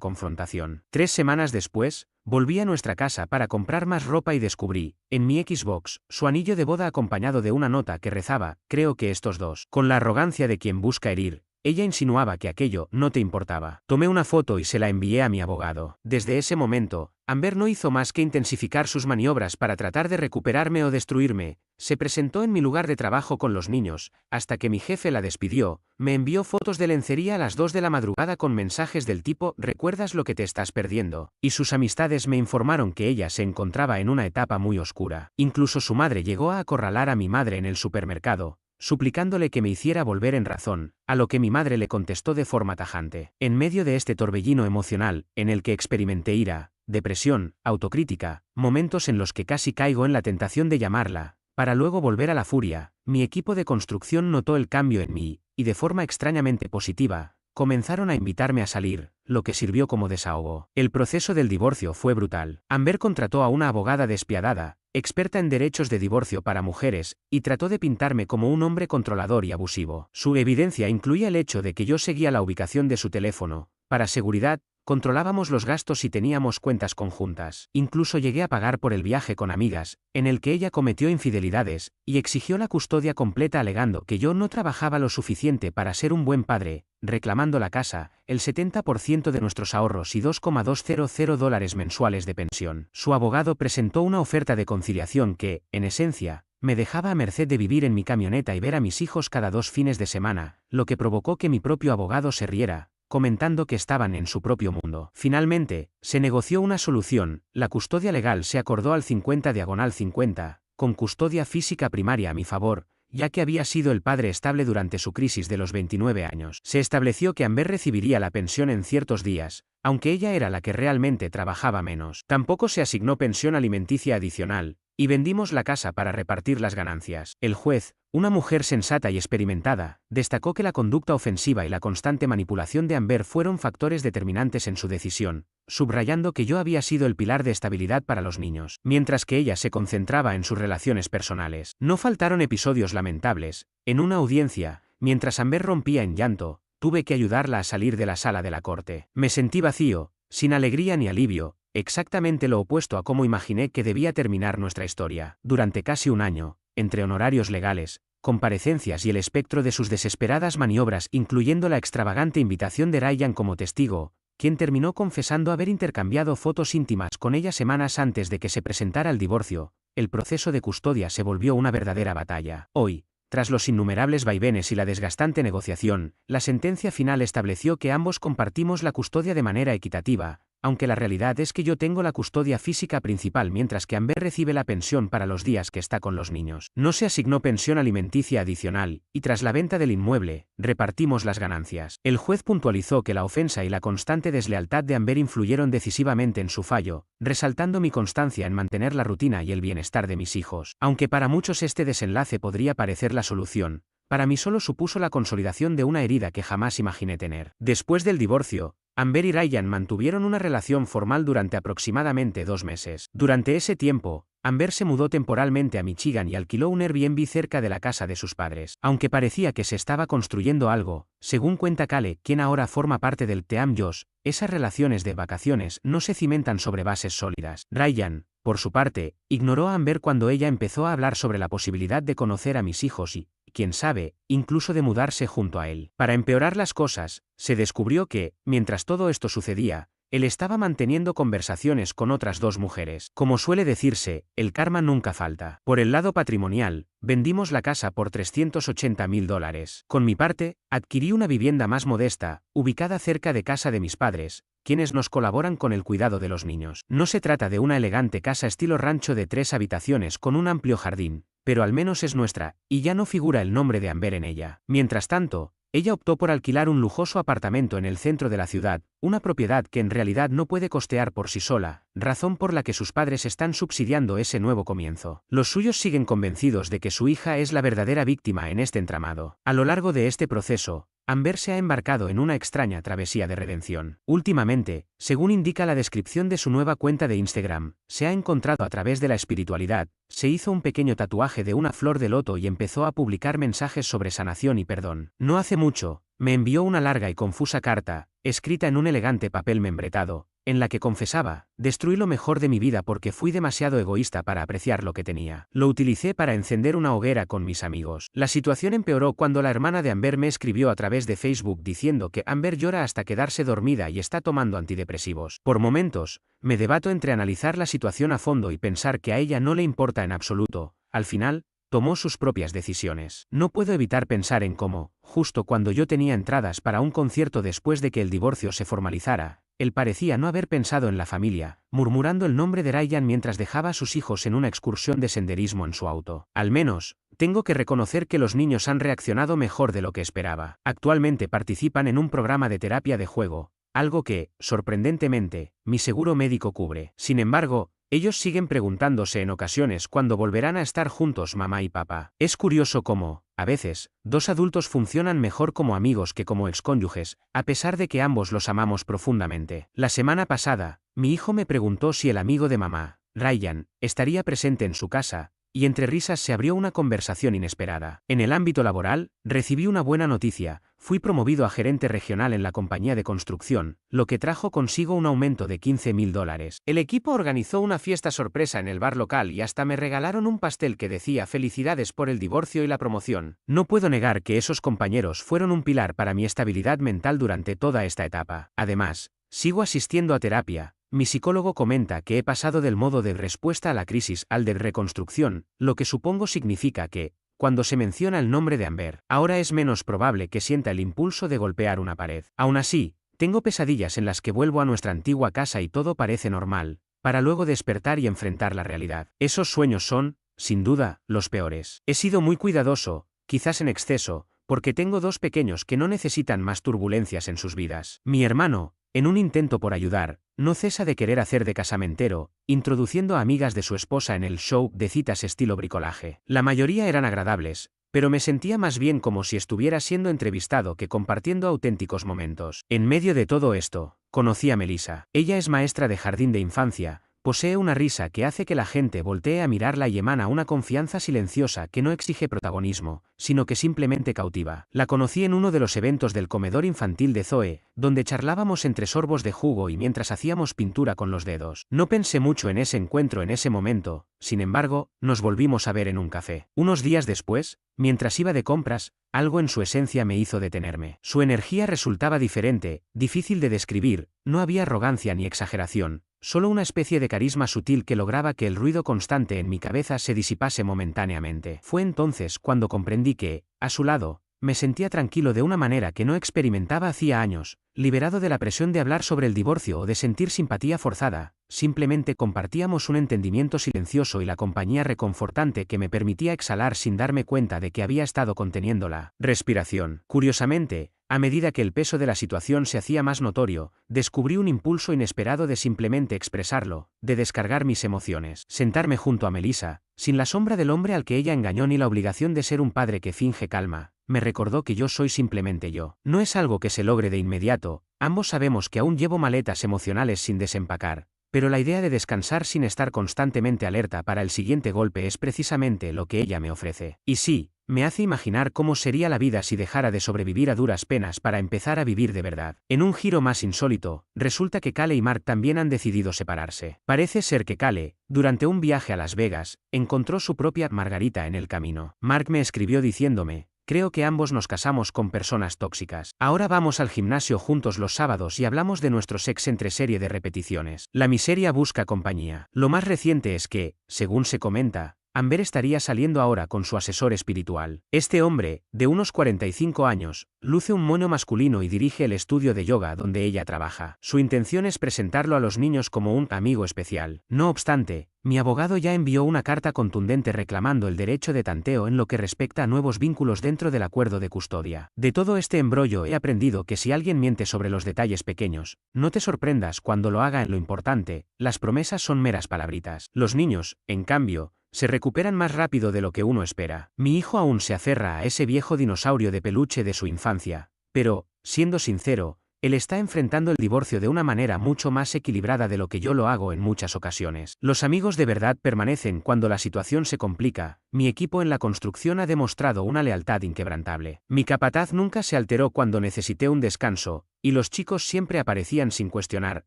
Speaker 1: confrontación. 3 semanas después, volví a nuestra casa para comprar más ropa y descubrí, en mi Xbox, su anillo de boda acompañado de una nota que rezaba, creo que estos dos. Con la arrogancia de quien busca herir, ella insinuaba que aquello no te importaba. Tomé una foto y se la envié a mi abogado. Desde ese momento, Amber no hizo más que intensificar sus maniobras para tratar de recuperarme o destruirme. Se presentó en mi lugar de trabajo con los niños, hasta que mi jefe la despidió, me envió fotos de lencería a las 2 de la madrugada con mensajes del tipo «¿Recuerdas lo que te estás perdiendo?», y sus amistades me informaron que ella se encontraba en una etapa muy oscura. Incluso su madre llegó a acorralar a mi madre en el supermercado, suplicándole que me hiciera volver en razón, a lo que mi madre le contestó de forma tajante. En medio de este torbellino emocional, en el que experimenté ira, depresión, autocrítica, momentos en los que casi caigo en la tentación de llamarla, para luego volver a la furia, mi equipo de construcción notó el cambio en mí, y de forma extrañamente positiva, comenzaron a invitarme a salir, lo que sirvió como desahogo. El proceso del divorcio fue brutal. Amber contrató a una abogada despiadada, experta en derechos de divorcio para mujeres, y trató de pintarme como un hombre controlador y abusivo. Su evidencia incluía el hecho de que yo seguía la ubicación de su teléfono. Para seguridad, controlábamos los gastos y teníamos cuentas conjuntas. Incluso llegué a pagar por el viaje con amigas, en el que ella cometió infidelidades, y exigió la custodia completa alegando que yo no trabajaba lo suficiente para ser un buen padre, reclamando la casa, el 70% de nuestros ahorros y $2,200 mensuales de pensión. Su abogado presentó una oferta de conciliación que, en esencia, me dejaba a merced de vivir en mi camioneta y ver a mis hijos cada 2 fines de semana, lo que provocó que mi propio abogado se riera, comentando que estaban en su propio mundo. Finalmente, se negoció una solución, la custodia legal se acordó al 50/50, con custodia física primaria a mi favor, ya que había sido el padre estable durante su crisis de los 29 años. Se estableció que Amber recibiría la pensión en ciertos días, aunque ella era la que realmente trabajaba menos. Tampoco se asignó pensión alimenticia adicional, y vendimos la casa para repartir las ganancias. El juez, una mujer sensata y experimentada, destacó que la conducta ofensiva y la constante manipulación de Amber fueron factores determinantes en su decisión, subrayando que yo había sido el pilar de estabilidad para los niños, mientras que ella se concentraba en sus relaciones personales. No faltaron episodios lamentables. En una audiencia, mientras Amber rompía en llanto, tuve que ayudarla a salir de la sala de la corte. Me sentí vacío, sin alegría ni alivio, exactamente lo opuesto a cómo imaginé que debía terminar nuestra historia. Durante casi un año, entre honorarios legales, comparecencias y el espectro de sus desesperadas maniobras, incluyendo la extravagante invitación de Ryan como testigo, quien terminó confesando haber intercambiado fotos íntimas con ella semanas antes de que se presentara el divorcio, el proceso de custodia se volvió una verdadera batalla. Hoy, tras los innumerables vaivenes y la desgastante negociación, la sentencia final estableció que ambos compartimos la custodia de manera equitativa, aunque la realidad es que yo tengo la custodia física principal mientras que Amber recibe la pensión para los días que está con los niños. No se asignó pensión alimenticia adicional, y tras la venta del inmueble, repartimos las ganancias. El juez puntualizó que la ofensa y la constante deslealtad de Amber influyeron decisivamente en su fallo, resaltando mi constancia en mantener la rutina y el bienestar de mis hijos. Aunque para muchos este desenlace podría parecer la solución, para mí solo supuso la consolidación de una herida que jamás imaginé tener. Después del divorcio, Amber y Ryan mantuvieron una relación formal durante aproximadamente 2 meses. Durante ese tiempo, Amber se mudó temporalmente a Michigan y alquiló un Airbnb cerca de la casa de sus padres. Aunque parecía que se estaba construyendo algo, según cuenta Cale, quien ahora forma parte del Team Josh, esas relaciones de vacaciones no se cimentan sobre bases sólidas. Ryan, por su parte, ignoró a Amber cuando ella empezó a hablar sobre la posibilidad de conocer a mis hijos y, quién sabe, incluso de mudarse junto a él. Para empeorar las cosas, se descubrió que, mientras todo esto sucedía, él estaba manteniendo conversaciones con otras 2 mujeres. Como suele decirse, el karma nunca falta. Por el lado patrimonial, vendimos la casa por $380,000. Con mi parte, adquirí una vivienda más modesta, ubicada cerca de casa de mis padres, quienes nos colaboran con el cuidado de los niños. No se trata de una elegante casa estilo rancho de 3 habitaciones con un amplio jardín, pero al menos es nuestra, y ya no figura el nombre de Amber en ella. Mientras tanto, ella optó por alquilar un lujoso apartamento en el centro de la ciudad, una propiedad que en realidad no puede costear por sí sola, razón por la que sus padres están subsidiando ese nuevo comienzo. Los suyos siguen convencidos de que su hija es la verdadera víctima en este entramado. A lo largo de este proceso, Amber se ha embarcado en una extraña travesía de redención. Últimamente, según indica la descripción de su nueva cuenta de Instagram, se ha encontrado a través de la espiritualidad, se hizo un pequeño tatuaje de una flor de loto y empezó a publicar mensajes sobre sanación y perdón. No hace mucho, me envió una larga y confusa carta, escrita en un elegante papel membretado, en la que confesaba: destruí lo mejor de mi vida porque fui demasiado egoísta para apreciar lo que tenía. Lo utilicé para encender una hoguera con mis amigos. La situación empeoró cuando la hermana de Amber me escribió a través de Facebook diciendo que Amber llora hasta quedarse dormida y está tomando antidepresivos. Por momentos, me debato entre analizar la situación a fondo y pensar que a ella no le importa en absoluto. Al final, tomó sus propias decisiones. No puedo evitar pensar en cómo, justo cuando yo tenía entradas para un concierto después de que el divorcio se formalizara, él parecía no haber pensado en la familia, murmurando el nombre de Ryan mientras dejaba a sus hijos en una excursión de senderismo en su auto. Al menos, tengo que reconocer que los niños han reaccionado mejor de lo que esperaba. Actualmente participan en un programa de terapia de juego, algo que, sorprendentemente, mi seguro médico cubre. Sin embargo, ellos siguen preguntándose en ocasiones cuándo volverán a estar juntos mamá y papá. Es curioso cómo, a veces, dos adultos funcionan mejor como amigos que como excónyuges, a pesar de que ambos los amamos profundamente. La semana pasada, mi hijo me preguntó si el amigo de mamá, Ryan, estaría presente en su casa, y entre risas se abrió una conversación inesperada. En el ámbito laboral, recibí una buena noticia: fui promovido a gerente regional en la compañía de construcción, lo que trajo consigo un aumento de $15,000. El equipo organizó una fiesta sorpresa en el bar local y hasta me regalaron un pastel que decía felicidades por el divorcio y la promoción. No puedo negar que esos compañeros fueron un pilar para mi estabilidad mental durante toda esta etapa. Además, sigo asistiendo a terapia. Mi psicólogo comenta que he pasado del modo de respuesta a la crisis al de reconstrucción, lo que supongo significa que, cuando se menciona el nombre de Amber, ahora es menos probable que sienta el impulso de golpear una pared. Aún así, tengo pesadillas en las que vuelvo a nuestra antigua casa y todo parece normal, para luego despertar y enfrentar la realidad. Esos sueños son, sin duda, los peores. He sido muy cuidadoso, quizás en exceso, porque tengo dos pequeños que no necesitan más turbulencias en sus vidas. Mi hermano, en un intento por ayudar, no cesa de querer hacer de casamentero, introduciendo a amigas de su esposa en el show de citas estilo bricolaje. La mayoría eran agradables, pero me sentía más bien como si estuviera siendo entrevistado que compartiendo auténticos momentos. En medio de todo esto, conocí a Melissa. Ella es maestra de jardín de infancia, posee una risa que hace que la gente voltee a mirarla y emana una confianza silenciosa que no exige protagonismo, sino que simplemente cautiva. La conocí en uno de los eventos del comedor infantil de Zoe, donde charlábamos entre sorbos de jugo y mientras hacíamos pintura con los dedos. No pensé mucho en ese encuentro en ese momento, sin embargo, nos volvimos a ver en un café. Unos días después, mientras iba de compras, algo en su esencia me hizo detenerme. Su energía resultaba diferente, difícil de describir, no había arrogancia ni exageración, solo una especie de carisma sutil que lograba que el ruido constante en mi cabeza se disipase momentáneamente. Fue entonces cuando comprendí que, a su lado, me sentía tranquilo de una manera que no experimentaba hacía años, liberado de la presión de hablar sobre el divorcio o de sentir simpatía forzada. Simplemente compartíamos un entendimiento silencioso y la compañía reconfortante que me permitía exhalar sin darme cuenta de que había estado conteniendo la respiración. Curiosamente, a medida que el peso de la situación se hacía más notorio, descubrí un impulso inesperado de simplemente expresarlo, de descargar mis emociones. Sentarme junto a Melissa, sin la sombra del hombre al que ella engañó ni la obligación de ser un padre que finge calma, me recordó que yo soy simplemente yo. No es algo que se logre de inmediato, ambos sabemos que aún llevo maletas emocionales sin desempacar, pero la idea de descansar sin estar constantemente alerta para el siguiente golpe es precisamente lo que ella me ofrece. Y sí, me hace imaginar cómo sería la vida si dejara de sobrevivir a duras penas para empezar a vivir de verdad. En un giro más insólito, resulta que Cale y Mark también han decidido separarse. Parece ser que Cale, durante un viaje a Las Vegas, encontró su propia Margarita en el camino. Mark me escribió diciéndome: creo que ambos nos casamos con personas tóxicas. Ahora vamos al gimnasio juntos los sábados y hablamos de nuestro sex entre serie de repeticiones. La miseria busca compañía. Lo más reciente es que, según se comenta, Amber estaría saliendo ahora con su asesor espiritual. Este hombre, de unos 45 años, luce un moño masculino y dirige el estudio de yoga donde ella trabaja. Su intención es presentarlo a los niños como un amigo especial. No obstante, mi abogado ya envió una carta contundente reclamando el derecho de tanteo en lo que respecta a nuevos vínculos dentro del acuerdo de custodia. De todo este embrollo he aprendido que si alguien miente sobre los detalles pequeños, no te sorprendas cuando lo haga en lo importante. Las promesas son meras palabritas. Los niños, en cambio, se recuperan más rápido de lo que uno espera. Mi hijo aún se aferra a ese viejo dinosaurio de peluche de su infancia, pero, siendo sincero, él está enfrentando el divorcio de una manera mucho más equilibrada de lo que yo lo hago en muchas ocasiones. Los amigos de verdad permanecen cuando la situación se complica. Mi equipo en la construcción ha demostrado una lealtad inquebrantable. Mi capataz nunca se alteró cuando necesité un descanso, y los chicos siempre aparecían sin cuestionar,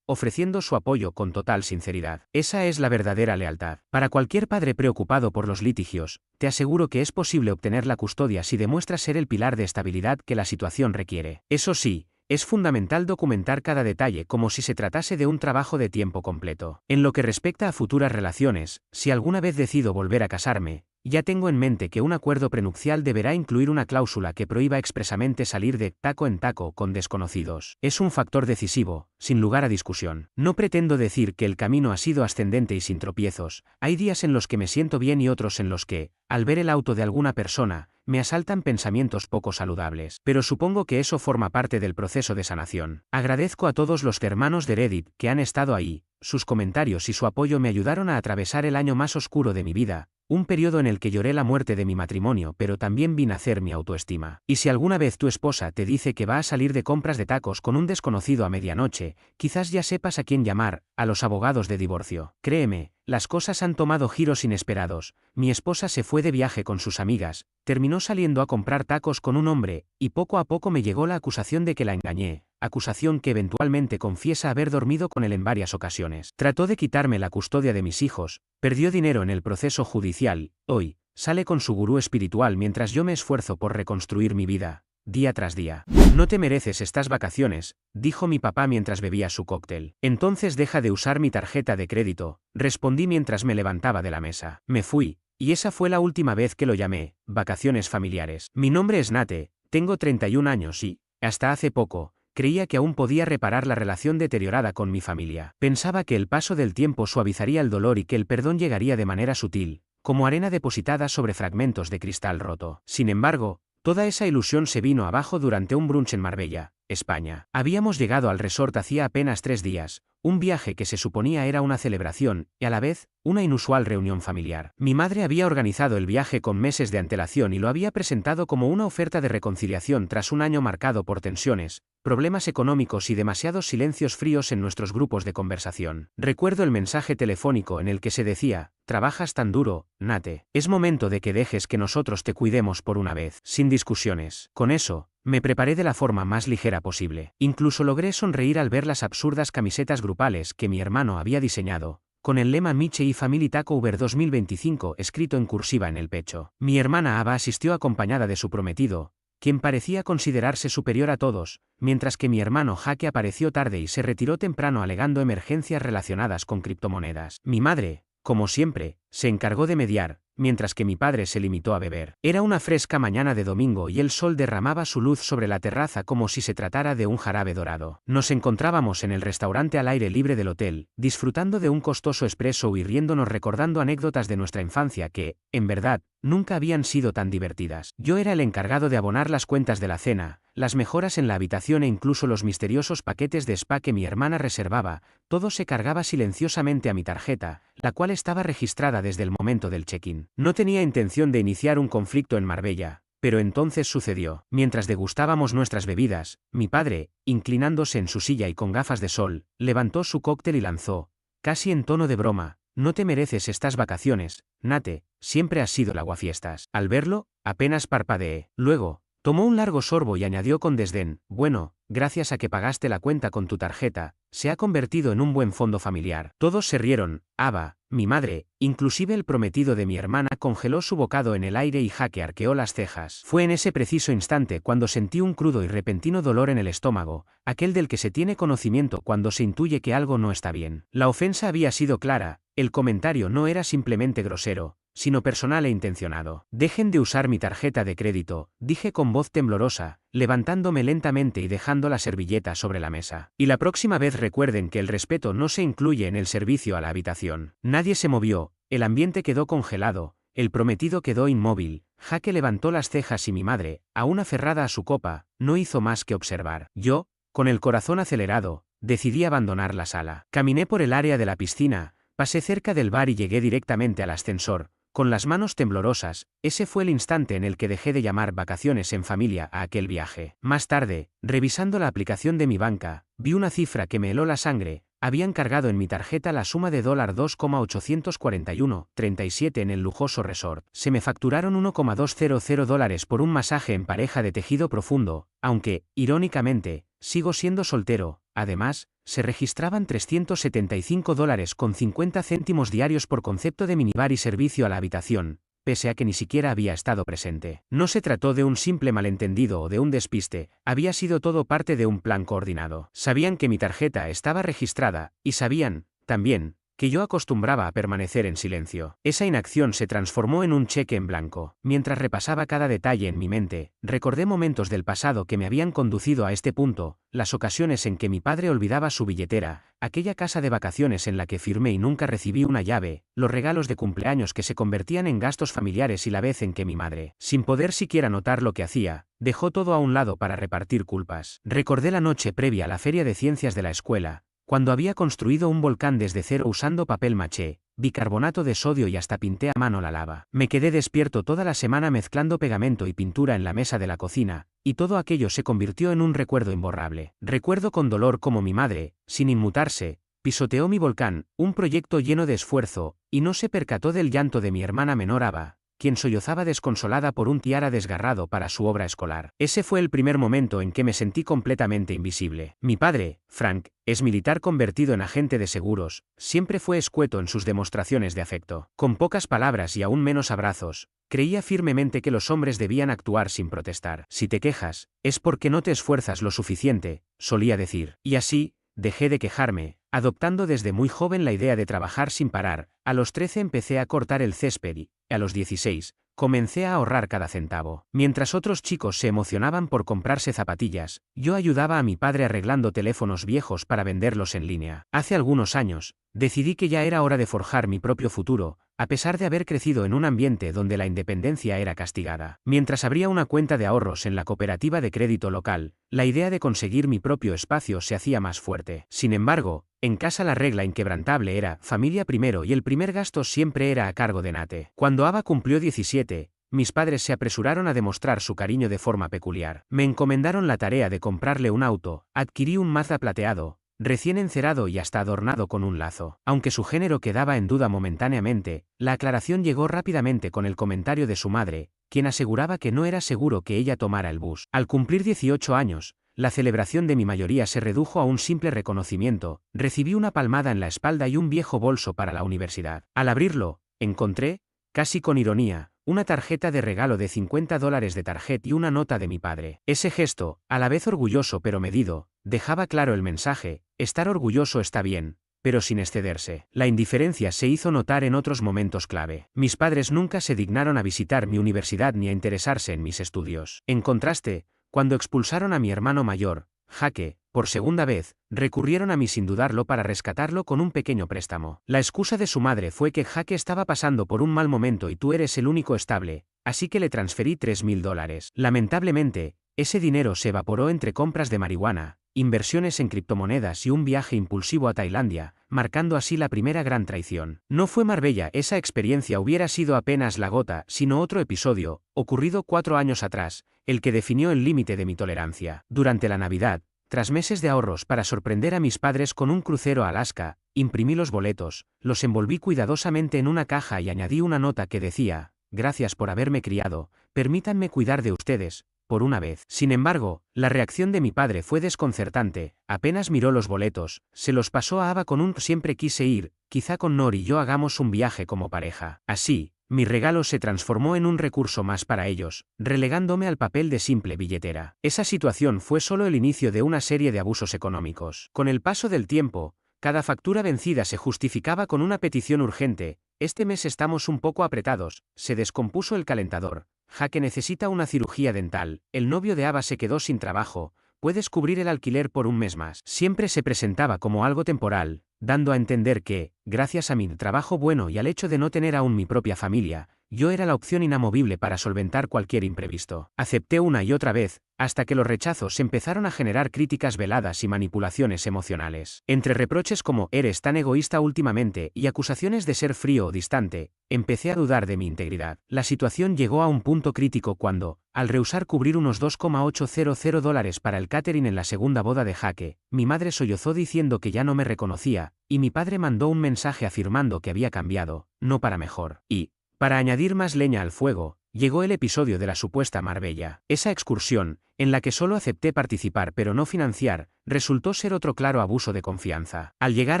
Speaker 1: ofreciendo su apoyo con total sinceridad. Esa es la verdadera lealtad. Para cualquier padre preocupado por los litigios, te aseguro que es posible obtener la custodia si demuestras ser el pilar de estabilidad que la situación requiere. Eso sí, es fundamental documentar cada detalle como si se tratase de un trabajo de tiempo completo. En lo que respecta a futuras relaciones, si alguna vez decido volver a casarme, ya tengo en mente que un acuerdo prenupcial deberá incluir una cláusula que prohíba expresamente salir de taco en taco con desconocidos. Es un factor decisivo, sin lugar a discusión. No pretendo decir que el camino ha sido ascendente y sin tropiezos. Hay días en los que me siento bien y otros en los que, al ver el auto de alguna persona, me asaltan pensamientos poco saludables. Pero supongo que eso forma parte del proceso de sanación. Agradezco a todos los hermanos de Reddit que han estado ahí. Sus comentarios y su apoyo me ayudaron a atravesar el año más oscuro de mi vida. Un periodo en el que lloré la muerte de mi matrimonio, pero también vi nacer mi autoestima. Y si alguna vez tu esposa te dice que va a salir de compras de tacos con un desconocido a medianoche, quizás ya sepas a quién llamar, a los abogados de divorcio. Créeme, las cosas han tomado giros inesperados. Mi esposa se fue de viaje con sus amigas, terminó saliendo a comprar tacos con un hombre, y poco a poco me llegó la acusación de que la engañé, acusación que eventualmente confiesa haber dormido con él en varias ocasiones. Trató de quitarme la custodia de mis hijos, perdió dinero en el proceso judicial, hoy, sale con su gurú espiritual mientras yo me esfuerzo por reconstruir mi vida, día tras día. No te mereces estas vacaciones, dijo mi papá mientras bebía su cóctel. Entonces deja de usar mi tarjeta de crédito, respondí mientras me levantaba de la mesa. Me fui, y esa fue la última vez que lo llamé, vacaciones familiares. Mi nombre es Nate, tengo 31 años y, hasta hace poco, creía que aún podía reparar la relación deteriorada con mi familia. Pensaba que el paso del tiempo suavizaría el dolor y que el perdón llegaría de manera sutil, como arena depositada sobre fragmentos de cristal roto. Sin embargo, toda esa ilusión se vino abajo durante un brunch en Marbella, España. Habíamos llegado al resort hacía apenas 3 días, un viaje que se suponía era una celebración, y a la vez, una inusual reunión familiar. Mi madre había organizado el viaje con meses de antelación y lo había presentado como una oferta de reconciliación tras un año marcado por tensiones, problemas económicos y demasiados silencios fríos en nuestros grupos de conversación. Recuerdo el mensaje telefónico en el que se decía: trabajas tan duro, Nate. Es momento de que dejes que nosotros te cuidemos por una vez. Sin discusiones. Con eso, me preparé de la forma más ligera posible. Incluso logré sonreír al ver las absurdas camisetas grupales que mi hermano había diseñado, con el lema Miche y Family Takeover 2025 escrito en cursiva en el pecho. Mi hermana Ava asistió acompañada de su prometido, quien parecía considerarse superior a todos, mientras que mi hermano Jaque apareció tarde y se retiró temprano alegando emergencias relacionadas con criptomonedas. Mi madre, como siempre, se encargó de mediar, mientras que mi padre se limitó a beber. Era una fresca mañana de domingo y el sol derramaba su luz sobre la terraza como si se tratara de un jarabe dorado. Nos encontrábamos en el restaurante al aire libre del hotel, disfrutando de un costoso espresso y riéndonos recordando anécdotas de nuestra infancia que, en verdad, nunca habían sido tan divertidas. Yo era el encargado de abonar las cuentas de la cena, las mejoras en la habitación e incluso los misteriosos paquetes de spa que mi hermana reservaba. Todo se cargaba silenciosamente a mi tarjeta, la cual estaba registrada desde el momento del check-in. No tenía intención de iniciar un conflicto en Marbella, pero entonces sucedió. Mientras degustábamos nuestras bebidas, mi padre, inclinándose en su silla y con gafas de sol, levantó su cóctel y lanzó, casi en tono de broma: no te mereces estas vacaciones, Nate, siempre has sido el aguafiestas. Al verlo, apenas parpadeé. Luego, tomó un largo sorbo y añadió con desdén: bueno, gracias a que pagaste la cuenta con tu tarjeta, se ha convertido en un buen fondo familiar. Todos se rieron. Ava, mi madre, inclusive el prometido de mi hermana, congeló su bocado en el aire y Jaque arqueó las cejas. Fue en ese preciso instante cuando sentí un crudo y repentino dolor en el estómago, aquel del que se tiene conocimiento cuando se intuye que algo no está bien. La ofensa había sido clara, el comentario no era simplemente grosero, sino personal e intencionado. Dejen de usar mi tarjeta de crédito, dije con voz temblorosa, levantándome lentamente y dejando la servilleta sobre la mesa. Y la próxima vez recuerden que el respeto no se incluye en el servicio a la habitación. Nadie se movió, el ambiente quedó congelado, el prometido quedó inmóvil. Jaque levantó las cejas y mi madre, aún aferrada a su copa, no hizo más que observar. Yo, con el corazón acelerado, decidí abandonar la sala. Caminé por el área de la piscina, pasé cerca del bar y llegué directamente al ascensor, Con las manos temblorosas, ese fue el instante en el que dejé de llamar vacaciones en familia a aquel viaje. Más tarde, revisando la aplicación de mi banca, vi una cifra que me heló la sangre. Habían cargado en mi tarjeta la suma de $2,841.37 en el lujoso resort. Se me facturaron $1,200 por un masaje en pareja de tejido profundo, aunque, irónicamente, sigo siendo soltero. Además, se registraban $375.50 diarios por concepto de minibar y servicio a la habitación, pese a que ni siquiera había estado presente. No se trató de un simple malentendido o de un despiste, había sido todo parte de un plan coordinado. Sabían que mi tarjeta estaba registrada, y sabían, también, que yo acostumbraba a permanecer en silencio. Esa inacción se transformó en un cheque en blanco. Mientras repasaba cada detalle en mi mente, recordé momentos del pasado que me habían conducido a este punto, las ocasiones en que mi padre olvidaba su billetera, aquella casa de vacaciones en la que firmé y nunca recibí una llave, los regalos de cumpleaños que se convertían en gastos familiares y la vez en que mi madre, sin poder siquiera notar lo que hacía, dejó todo a un lado para repartir culpas. Recordé la noche previa a la feria de ciencias de la escuela, cuando había construido un volcán desde cero usando papel maché, bicarbonato de sodio y hasta pinté a mano la lava. Me quedé despierto toda la semana mezclando pegamento y pintura en la mesa de la cocina, y todo aquello se convirtió en un recuerdo imborrable. Recuerdo con dolor cómo mi madre, sin inmutarse, pisoteó mi volcán, un proyecto lleno de esfuerzo, y no se percató del llanto de mi hermana menor Ava, quien sollozaba desconsolada por un tiara desgarrado para su obra escolar. Ese fue el primer momento en que me sentí completamente invisible. Mi padre, Frank, es militar convertido en agente de seguros, siempre fue escueto en sus demostraciones de afecto. Con pocas palabras y aún menos abrazos, creía firmemente que los hombres debían actuar sin protestar. Si te quejas, es porque no te esfuerzas lo suficiente, solía decir. Y así, dejé de quejarme, adoptando desde muy joven la idea de trabajar sin parar. A los 13 empecé a cortar el césped y, a los 16, comencé a ahorrar cada centavo. Mientras otros chicos se emocionaban por comprarse zapatillas, yo ayudaba a mi padre arreglando teléfonos viejos para venderlos en línea. Hace algunos años, decidí que ya era hora de forjar mi propio futuro, a pesar de haber crecido en un ambiente donde la independencia era castigada. Mientras abría una cuenta de ahorros en la cooperativa de crédito local, la idea de conseguir mi propio espacio se hacía más fuerte. Sin embargo, en casa la regla inquebrantable era familia primero y el primer gasto siempre era a cargo de Nate. Cuando Ava cumplió 17, mis padres se apresuraron a demostrar su cariño de forma peculiar. Me encomendaron la tarea de comprarle un auto, adquirí un Mazda plateado, recién encerado y hasta adornado con un lazo. Aunque su género quedaba en duda momentáneamente, la aclaración llegó rápidamente con el comentario de su madre, quien aseguraba que no era seguro que ella tomara el bus. Al cumplir 18 años, la celebración de mi mayoría se redujo a un simple reconocimiento, recibí una palmada en la espalda y un viejo bolso para la universidad. Al abrirlo, encontré, casi con ironía, una tarjeta de regalo de $50 de tarjeta y una nota de mi padre. Ese gesto, a la vez orgulloso pero medido, dejaba claro el mensaje: estar orgulloso está bien, pero sin excederse. La indiferencia se hizo notar en otros momentos clave. Mis padres nunca se dignaron a visitar mi universidad ni a interesarse en mis estudios. En contraste, cuando expulsaron a mi hermano mayor, Jake, por segunda vez, recurrieron a mí sin dudarlo para rescatarlo con un pequeño préstamo. La excusa de su madre fue que Jake estaba pasando por un mal momento y tú eres el único estable, así que le transferí $3.000. Lamentablemente, ese dinero se evaporó entre compras de marihuana, inversiones en criptomonedas y un viaje impulsivo a Tailandia, marcando así la primera gran traición. No fue Marbella, esa experiencia hubiera sido apenas la gota, sino otro episodio, ocurrido 4 años atrás, el que definió el límite de mi tolerancia. Durante la Navidad, tras meses de ahorros para sorprender a mis padres con un crucero a Alaska, imprimí los boletos, los envolví cuidadosamente en una caja y añadí una nota que decía: gracias por haberme criado, permítanme cuidar de ustedes, por una vez. Sin embargo, la reacción de mi padre fue desconcertante. Apenas miró los boletos, se los pasó a Ava con un siempre quise ir, quizá con Nor y yo hagamos un viaje como pareja. Así, mi regalo se transformó en un recurso más para ellos, relegándome al papel de simple billetera. Esa situación fue solo el inicio de una serie de abusos económicos. Con el paso del tiempo, cada factura vencida se justificaba con una petición urgente: este mes estamos un poco apretados, se descompuso el calentador, Jake necesita una cirugía dental, el novio de Ava se quedó sin trabajo, puedes cubrir el alquiler por un mes más. Siempre se presentaba como algo temporal, dando a entender que, gracias a mi trabajo bueno y al hecho de no tener aún mi propia familia, yo era la opción inamovible para solventar cualquier imprevisto. Acepté una y otra vez, hasta que los rechazos empezaron a generar críticas veladas y manipulaciones emocionales. Entre reproches como «eres tan egoísta últimamente» y acusaciones de ser frío o distante, empecé a dudar de mi integridad. La situación llegó a un punto crítico cuando, al rehusar cubrir unos $2,800 para el catering en la segunda boda de Jaque, mi madre sollozó diciendo que ya no me reconocía, y mi padre mandó un mensaje afirmando que había cambiado, no para mejor. Y, para añadir más leña al fuego, llegó el episodio de la supuesta Marbella. Esa excursión, en la que solo acepté participar pero no financiar, resultó ser otro claro abuso de confianza. Al llegar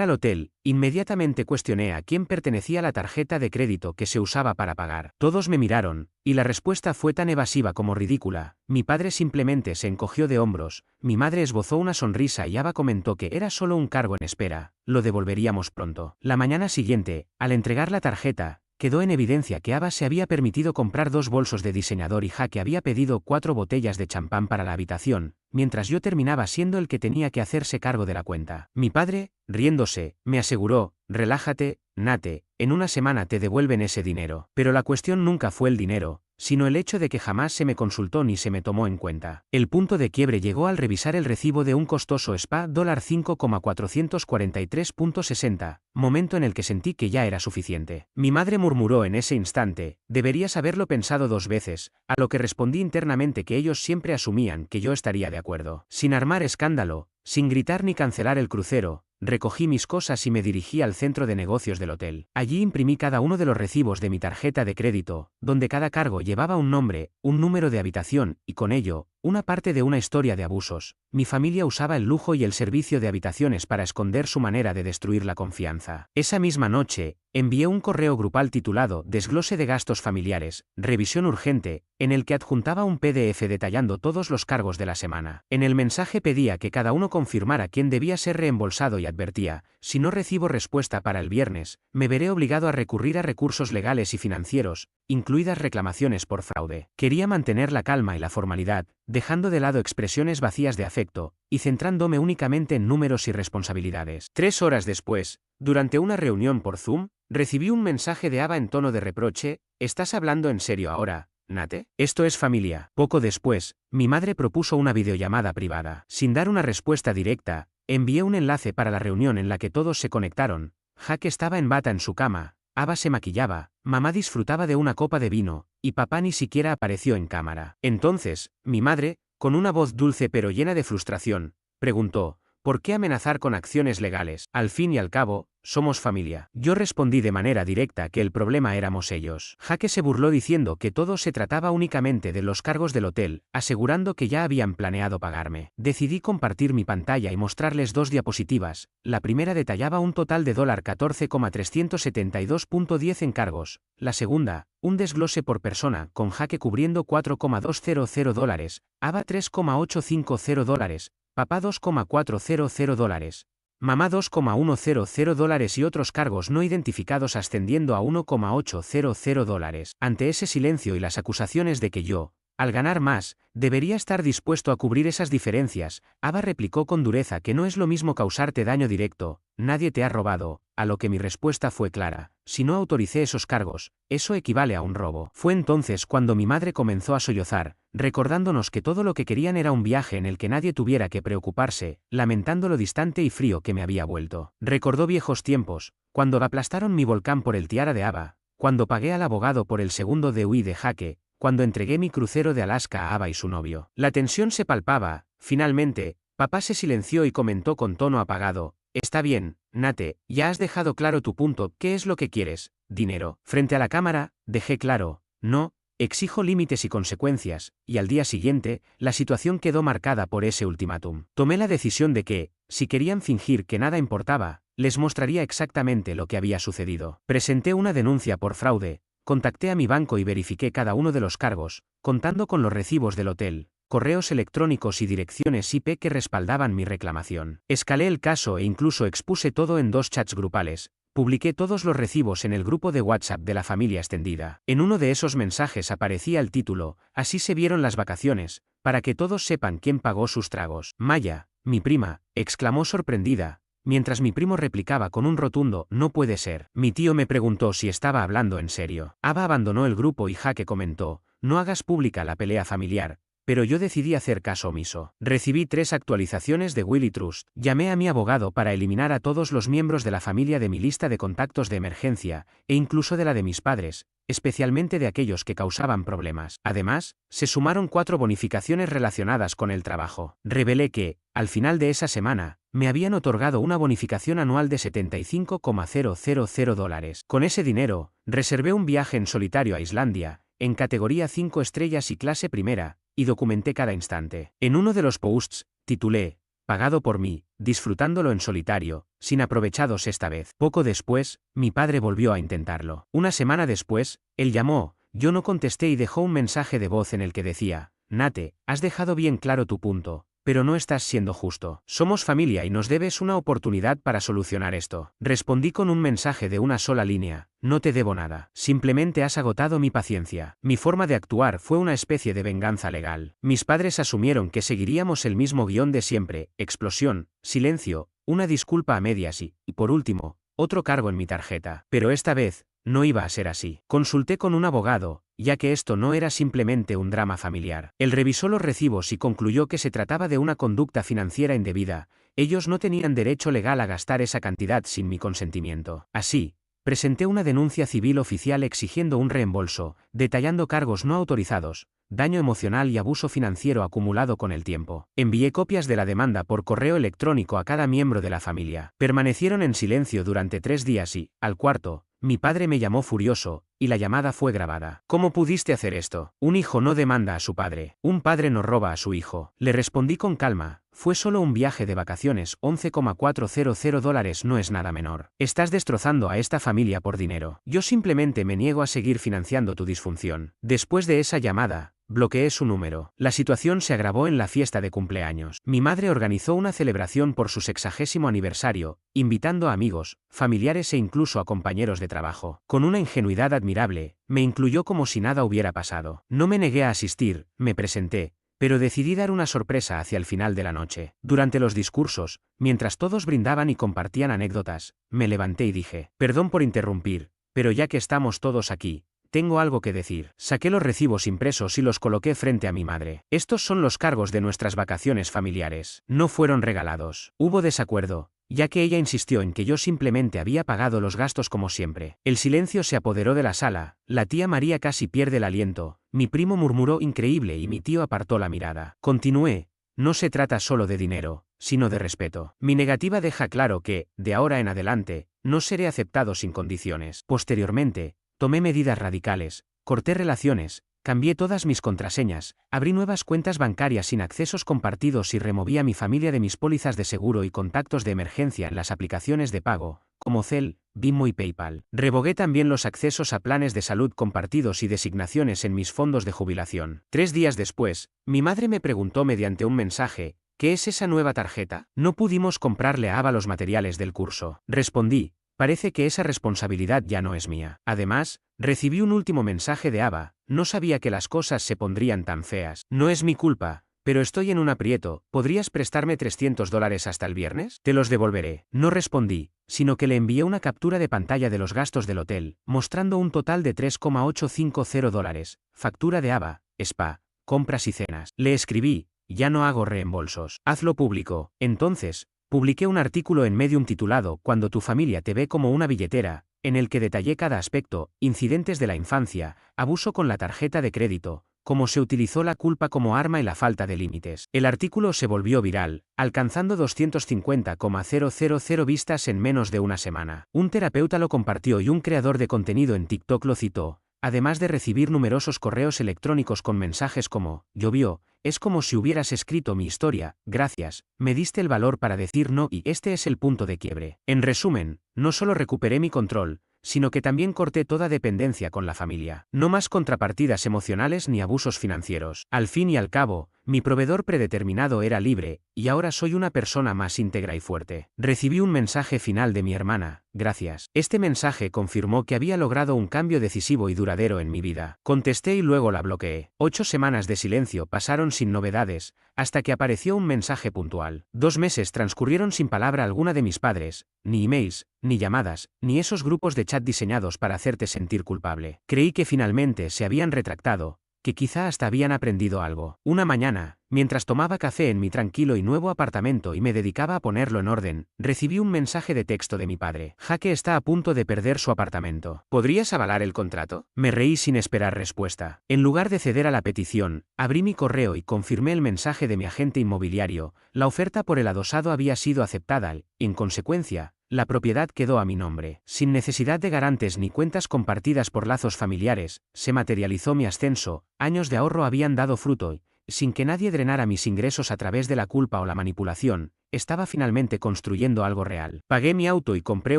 Speaker 1: al hotel, inmediatamente cuestioné a quién pertenecía la tarjeta de crédito que se usaba para pagar. Todos me miraron, y la respuesta fue tan evasiva como ridícula. Mi padre simplemente se encogió de hombros, mi madre esbozó una sonrisa y Ava comentó que era solo un cargo en espera, lo devolveríamos pronto. La mañana siguiente, al entregar la tarjeta, quedó en evidencia que Ava se había permitido comprar 2 bolsos de diseñador y Jaque había pedido 4 botellas de champán para la habitación, mientras yo terminaba siendo el que tenía que hacerse cargo de la cuenta. Mi padre, riéndose, me aseguró, relájate, Nate, en una semana te devuelven ese dinero. Pero la cuestión nunca fue el dinero, sino el hecho de que jamás se me consultó ni se me tomó en cuenta. El punto de quiebre llegó al revisar el recibo de un costoso spa $5,443.60, momento en el que sentí que ya era suficiente. Mi madre murmuró en ese instante, deberías haberlo pensado 2 veces, a lo que respondí internamente que ellos siempre asumían que yo estaría de acuerdo. Sin armar escándalo, sin gritar ni cancelar el crucero, recogí mis cosas y me dirigí al centro de negocios del hotel. Allí imprimí cada uno de los recibos de mi tarjeta de crédito, donde cada cargo llevaba un nombre, un número de habitación, y con ello, una parte de una historia de abusos. Mi familia usaba el lujo y el servicio de habitaciones para esconder su manera de destruir la confianza. Esa misma noche, envié un correo grupal titulado Desglose de gastos familiares, revisión urgente, en el que adjuntaba un PDF detallando todos los cargos de la semana. En el mensaje pedía que cada uno confirmara quién debía ser reembolsado y advertía, si no recibo respuesta para el viernes, me veré obligado a recurrir a recursos legales y financieros, incluidas reclamaciones por fraude. Quería mantener la calma y la formalidad, dejando de lado expresiones vacías de afecto, y centrándome únicamente en números y responsabilidades. 3 horas después, durante una reunión por Zoom, recibí un mensaje de Ava en tono de reproche, ¿estás hablando en serio ahora, Nate? Esto es familia. Poco después, mi madre propuso una videollamada privada. Sin dar una respuesta directa, envié un enlace para la reunión en la que todos se conectaron. Jaque estaba en bata en su cama, Ava se maquillaba, mamá disfrutaba de una copa de vino, y papá ni siquiera apareció en cámara. Entonces, mi madre, con una voz dulce pero llena de frustración, preguntó, ¿por qué amenazar con acciones legales? Al fin y al cabo, somos familia. Yo respondí de manera directa que el problema éramos ellos. Jaque se burló diciendo que todo se trataba únicamente de los cargos del hotel, asegurando que ya habían planeado pagarme. Decidí compartir mi pantalla y mostrarles 2 diapositivas. La primera detallaba un total de $14,372.10 en cargos. La segunda, un desglose por persona, con Jaque cubriendo $4,200, Ava $3,850, papá $2,400. Mamá $2,100 y otros cargos no identificados ascendiendo a $1,800. Ante ese silencio y las acusaciones de que yo, al ganar más, debería estar dispuesto a cubrir esas diferencias, Ava replicó con dureza que no es lo mismo causarte daño directo, nadie te ha robado, a lo que mi respuesta fue clara, si no autoricé esos cargos, eso equivale a un robo. Fue entonces cuando mi madre comenzó a sollozar, recordándonos que todo lo que querían era un viaje en el que nadie tuviera que preocuparse, lamentando lo distante y frío que me había vuelto. Recordó viejos tiempos, cuando aplastaron mi volcán por el tiara de Ava, cuando pagué al abogado por el segundo DUI de Jaque, cuando entregué mi crucero de Alaska a Ava y su novio. La tensión se palpaba. Finalmente, papá se silenció y comentó con tono apagado, está bien, Nate, ya has dejado claro tu punto, ¿qué es lo que quieres? Dinero. Frente a la cámara, dejé claro, no, exijo límites y consecuencias, y al día siguiente, la situación quedó marcada por ese ultimátum. Tomé la decisión de que, si querían fingir que nada importaba, les mostraría exactamente lo que había sucedido. Presenté una denuncia por fraude, contacté a mi banco y verifiqué cada uno de los cargos, contando con los recibos del hotel, correos electrónicos y direcciones IP que respaldaban mi reclamación. Escalé el caso e incluso expuse todo en 2 chats grupales. Publiqué todos los recibos en el grupo de WhatsApp de la familia extendida. En uno de esos mensajes aparecía el título, así se vieron las vacaciones, para que todos sepan quién pagó sus tragos. Maya, mi prima, exclamó sorprendida, mientras mi primo replicaba con un rotundo, no puede ser. Mi tío me preguntó si estaba hablando en serio. Ava abandonó el grupo y Jaque comentó, no hagas pública la pelea familiar, pero yo decidí hacer caso omiso. Recibí 3 actualizaciones de Willy Trust. Llamé a mi abogado para eliminar a todos los miembros de la familia de mi lista de contactos de emergencia, e incluso de la de mis padres, especialmente de aquellos que causaban problemas. Además, se sumaron 4 bonificaciones relacionadas con el trabajo. Revelé que, al final de esa semana, me habían otorgado una bonificación anual de $75,000. Con ese dinero, reservé un viaje en solitario a Islandia, en categoría 5 estrellas y clase primera, y documenté cada instante. En uno de los posts, titulé, pagado por mí, disfrutándolo en solitario, sin aprovechados esta vez. Poco después, mi padre volvió a intentarlo. Una semana después, él llamó, yo no contesté y dejó un mensaje de voz en el que decía, Nate, has dejado bien claro tu punto, pero no estás siendo justo. Somos familia y nos debes una oportunidad para solucionar esto. Respondí con un mensaje de una sola línea, no te debo nada. Simplemente has agotado mi paciencia. Mi forma de actuar fue una especie de venganza legal. Mis padres asumieron que seguiríamos el mismo guión de siempre, explosión, silencio, una disculpa a medias y, por último, otro cargo en mi tarjeta. Pero esta vez, no iba a ser así. Consulté con un abogado, ya que esto no era simplemente un drama familiar. Él revisó los recibos y concluyó que se trataba de una conducta financiera indebida. Ellos no tenían derecho legal a gastar esa cantidad sin mi consentimiento. Así, presenté una denuncia civil oficial exigiendo un reembolso, detallando cargos no autorizados, daño emocional y abuso financiero acumulado con el tiempo. Envié copias de la demanda por correo electrónico a cada miembro de la familia. Permanecieron en silencio durante 3 días y, al cuarto, mi padre me llamó furioso, y la llamada fue grabada. ¿Cómo pudiste hacer esto? Un hijo no demanda a su padre. Un padre no roba a su hijo. Le respondí con calma, fue solo un viaje de vacaciones, $11,400 no es nada menor. Estás destrozando a esta familia por dinero. Yo simplemente me niego a seguir financiando tu disfunción. Después de esa llamada, bloqueé su número. La situación se agravó en la fiesta de cumpleaños. Mi madre organizó una celebración por su 60º aniversario, invitando a amigos, familiares e incluso a compañeros de trabajo. Con una ingenuidad admirable, me incluyó como si nada hubiera pasado. No me negué a asistir, me presenté, pero decidí dar una sorpresa hacia el final de la noche. Durante los discursos, mientras todos brindaban y compartían anécdotas, me levanté y dije, perdón por interrumpir, pero ya que estamos todos aquí, tengo algo que decir. Saqué los recibos impresos y los coloqué frente a mi madre. Estos son los cargos de nuestras vacaciones familiares. No fueron regalados. Hubo desacuerdo, ya que ella insistió en que yo simplemente había pagado los gastos como siempre. El silencio se apoderó de la sala, la tía María casi pierde el aliento, mi primo murmuró increíble y mi tío apartó la mirada. Continué, no se trata solo de dinero, sino de respeto. Mi negativa deja claro que, de ahora en adelante, no seré aceptado sin condiciones. Posteriormente, tomé medidas radicales, corté relaciones, cambié todas mis contraseñas, abrí nuevas cuentas bancarias sin accesos compartidos y removí a mi familia de mis pólizas de seguro y contactos de emergencia en las aplicaciones de pago, como Zelle, Venmo y PayPal. Revogué también los accesos a planes de salud compartidos y designaciones en mis fondos de jubilación. 3 días después, mi madre me preguntó mediante un mensaje, ¿qué es esa nueva tarjeta? No pudimos comprarle a Ava los materiales del curso. Respondí, parece que esa responsabilidad ya no es mía. Además, recibí un último mensaje de Ava, no sabía que las cosas se pondrían tan feas. No es mi culpa, pero estoy en un aprieto, ¿podrías prestarme $300 hasta el viernes? Te los devolveré. No respondí, sino que le envié una captura de pantalla de los gastos del hotel, mostrando un total de $3,850, factura de Ava, spa, compras y cenas. Le escribí, ya no hago reembolsos. Hazlo público. Entonces, publiqué un artículo en Medium titulado Cuando tu familia te ve como una billetera, en el que detallé cada aspecto, incidentes de la infancia, abuso con la tarjeta de crédito, cómo se utilizó la culpa como arma y la falta de límites. El artículo se volvió viral, alcanzando 250,000 vistas en menos de una semana. Un terapeuta lo compartió y un creador de contenido en TikTok lo citó, además de recibir numerosos correos electrónicos con mensajes como, llovió, es como si hubieras escrito mi historia, gracias, me diste el valor para decir no y este es el punto de quiebre. En resumen, no solo recuperé mi control, sino que también corté toda dependencia con la familia. No más contrapartidas emocionales ni abusos financieros. Al fin y al cabo, mi proveedor predeterminado era libre, y ahora soy una persona más íntegra y fuerte. Recibí un mensaje final de mi hermana, gracias. Este mensaje confirmó que había logrado un cambio decisivo y duradero en mi vida. Contesté y luego la bloqueé. 8 semanas de silencio pasaron sin novedades, hasta que apareció un mensaje puntual. 2 meses transcurrieron sin palabra alguna de mis padres, ni emails, ni llamadas, ni esos grupos de chat diseñados para hacerte sentir culpable. Creí que finalmente se habían retractado, que quizá hasta habían aprendido algo. Una mañana, mientras tomaba café en mi tranquilo y nuevo apartamento y me dedicaba a ponerlo en orden, recibí un mensaje de texto de mi padre. Jake está a punto de perder su apartamento. ¿Podrías avalar el contrato? Me reí sin esperar respuesta. En lugar de ceder a la petición, abrí mi correo y confirmé el mensaje de mi agente inmobiliario. La oferta por el adosado había sido aceptada y, en consecuencia, la propiedad quedó a mi nombre. Sin necesidad de garantes ni cuentas compartidas por lazos familiares, se materializó mi ascenso, años de ahorro habían dado fruto y, sin que nadie drenara mis ingresos a través de la culpa o la manipulación, estaba finalmente construyendo algo real. Pagué mi auto y compré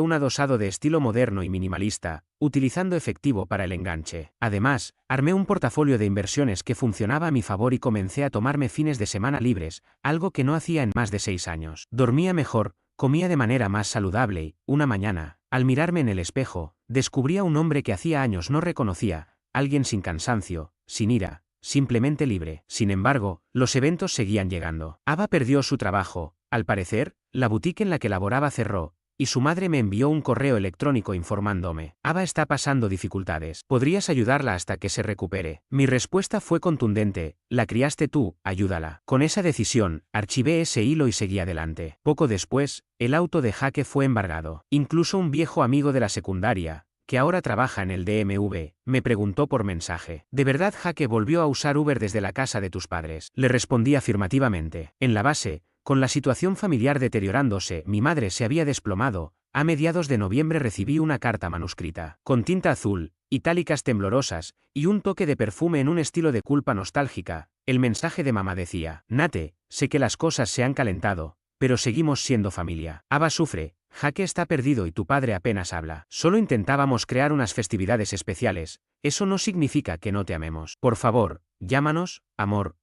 Speaker 1: un adosado de estilo moderno y minimalista, utilizando efectivo para el enganche. Además, armé un portafolio de inversiones que funcionaba a mi favor y comencé a tomarme fines de semana libres, algo que no hacía en más de 6 años. Dormía mejor, comía de manera más saludable y, una mañana, al mirarme en el espejo, descubrí a un hombre que hacía años no reconocía, alguien sin cansancio, sin ira, simplemente libre. Sin embargo, los eventos seguían llegando. Ava perdió su trabajo, al parecer, la boutique en la que laboraba cerró, y su madre me envió un correo electrónico informándome. Ava está pasando dificultades. ¿Podrías ayudarla hasta que se recupere? Mi respuesta fue contundente: la criaste tú, ayúdala. Con esa decisión, archivé ese hilo y seguí adelante. Poco después, el auto de Jake fue embargado. Incluso un viejo amigo de la secundaria, que ahora trabaja en el DMV, me preguntó por mensaje: ¿de verdad Jake volvió a usar Uber desde la casa de tus padres? Le respondí afirmativamente. En la base, con la situación familiar deteriorándose, mi madre se había desplomado. A mediados de noviembre recibí una carta manuscrita, con tinta azul, itálicas temblorosas, y un toque de perfume en un estilo de culpa nostálgica. El mensaje de mamá decía: Nate, sé que las cosas se han calentado, pero seguimos siendo familia. Ava sufre, Jake está perdido y tu padre apenas habla. Solo intentábamos crear unas festividades especiales, eso no significa que no te amemos. Por favor, llámanos, amor.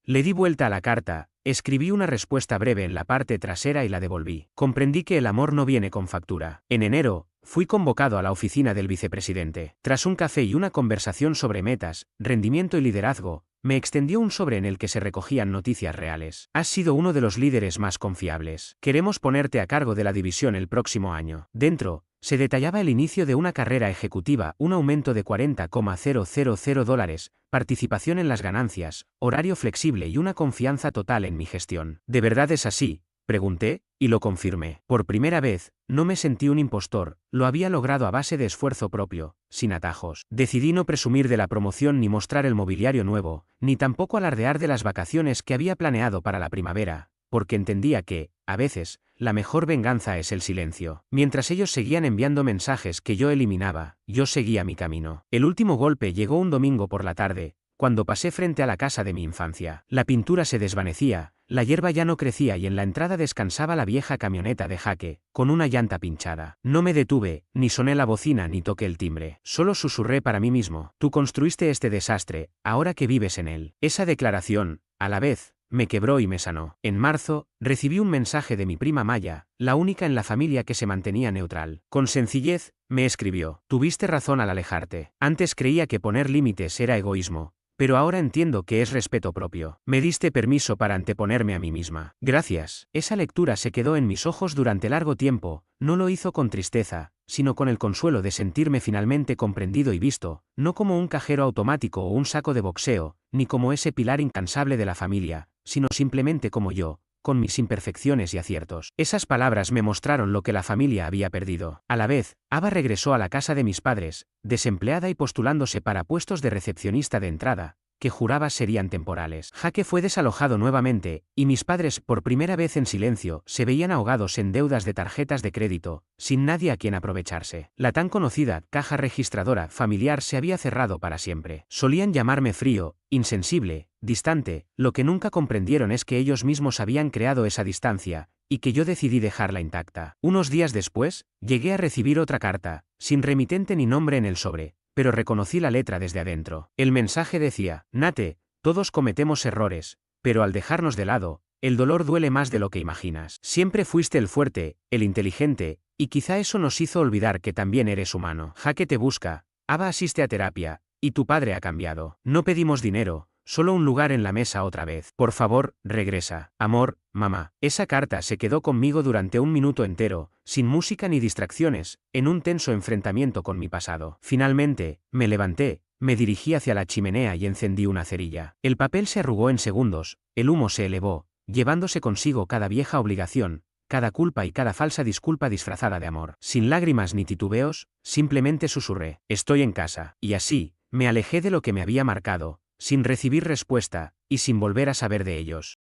Speaker 1: Le di vuelta a la carta, escribí una respuesta breve en la parte trasera y la devolví. Comprendí que el amor no viene con factura. En enero, fui convocado a la oficina del vicepresidente. Tras un café y una conversación sobre metas, rendimiento y liderazgo, me extendió un sobre en el que se recogían noticias reales. Has sido uno de los líderes más confiables. Queremos ponerte a cargo de la división el próximo año. Dentro, se detallaba el inicio de una carrera ejecutiva, un aumento de $40,000, participación en las ganancias, horario flexible y una confianza total en mi gestión. ¿De verdad es así?, pregunté, y lo confirmé. Por primera vez, no me sentí un impostor, lo había logrado a base de esfuerzo propio, sin atajos. Decidí no presumir de la promoción ni mostrar el mobiliario nuevo, ni tampoco alardear de las vacaciones que había planeado para la primavera, porque entendía que, a veces, la mejor venganza es el silencio. Mientras ellos seguían enviando mensajes que yo eliminaba, yo seguía mi camino. El último golpe llegó un domingo por la tarde, cuando pasé frente a la casa de mi infancia. La pintura se desvanecía, la hierba ya no crecía y en la entrada descansaba la vieja camioneta de Jake, con una llanta pinchada. No me detuve, ni soné la bocina ni toqué el timbre. Solo susurré para mí mismo: tú construiste este desastre, ahora que vives en él. Esa declaración, a la vez, me quebró y me sanó. En marzo, recibí un mensaje de mi prima Maya, la única en la familia que se mantenía neutral. Con sencillez, me escribió: tuviste razón al alejarte. Antes creía que poner límites era egoísmo, pero ahora entiendo que es respeto propio. Me diste permiso para anteponerme a mí misma. Gracias. Esa lectura se quedó en mis ojos durante largo tiempo. No lo hizo con tristeza, sino con el consuelo de sentirme finalmente comprendido y visto, no como un cajero automático o un saco de boxeo, ni como ese pilar incansable de la familia, sino simplemente como yo, con mis imperfecciones y aciertos. Esas palabras me mostraron lo que la familia había perdido. A la vez, Ava regresó a la casa de mis padres, desempleada y postulándose para puestos de recepcionista de entrada, que juraba serían temporales. Jake fue desalojado nuevamente, y mis padres, por primera vez en silencio, se veían ahogados en deudas de tarjetas de crédito, sin nadie a quien aprovecharse. La tan conocida caja registradora familiar se había cerrado para siempre. Solían llamarme frío, insensible, distante. Lo que nunca comprendieron es que ellos mismos habían creado esa distancia, y que yo decidí dejarla intacta. Unos días después, llegué a recibir otra carta, sin remitente ni nombre en el sobre, pero reconocí la letra desde adentro. El mensaje decía: Nate, todos cometemos errores, pero al dejarnos de lado, el dolor duele más de lo que imaginas. Siempre fuiste el fuerte, el inteligente, y quizá eso nos hizo olvidar que también eres humano. Jake te busca, Ava asiste a terapia, y tu padre ha cambiado. No pedimos dinero, solo un lugar en la mesa otra vez. Por favor, regresa. Amor, mamá. Esa carta se quedó conmigo durante un minuto entero, sin música ni distracciones, en un tenso enfrentamiento con mi pasado. Finalmente, me levanté, Me dirigí hacia la chimenea y encendí una cerilla. El papel se arrugó en segundos, el humo se elevó, llevándose consigo cada vieja obligación, cada culpa y cada falsa disculpa disfrazada de amor. Sin lágrimas ni titubeos, simplemente susurré: estoy en casa. Y así, me alejé de lo que me había marcado, sin recibir respuesta, y sin volver a saber de ellos.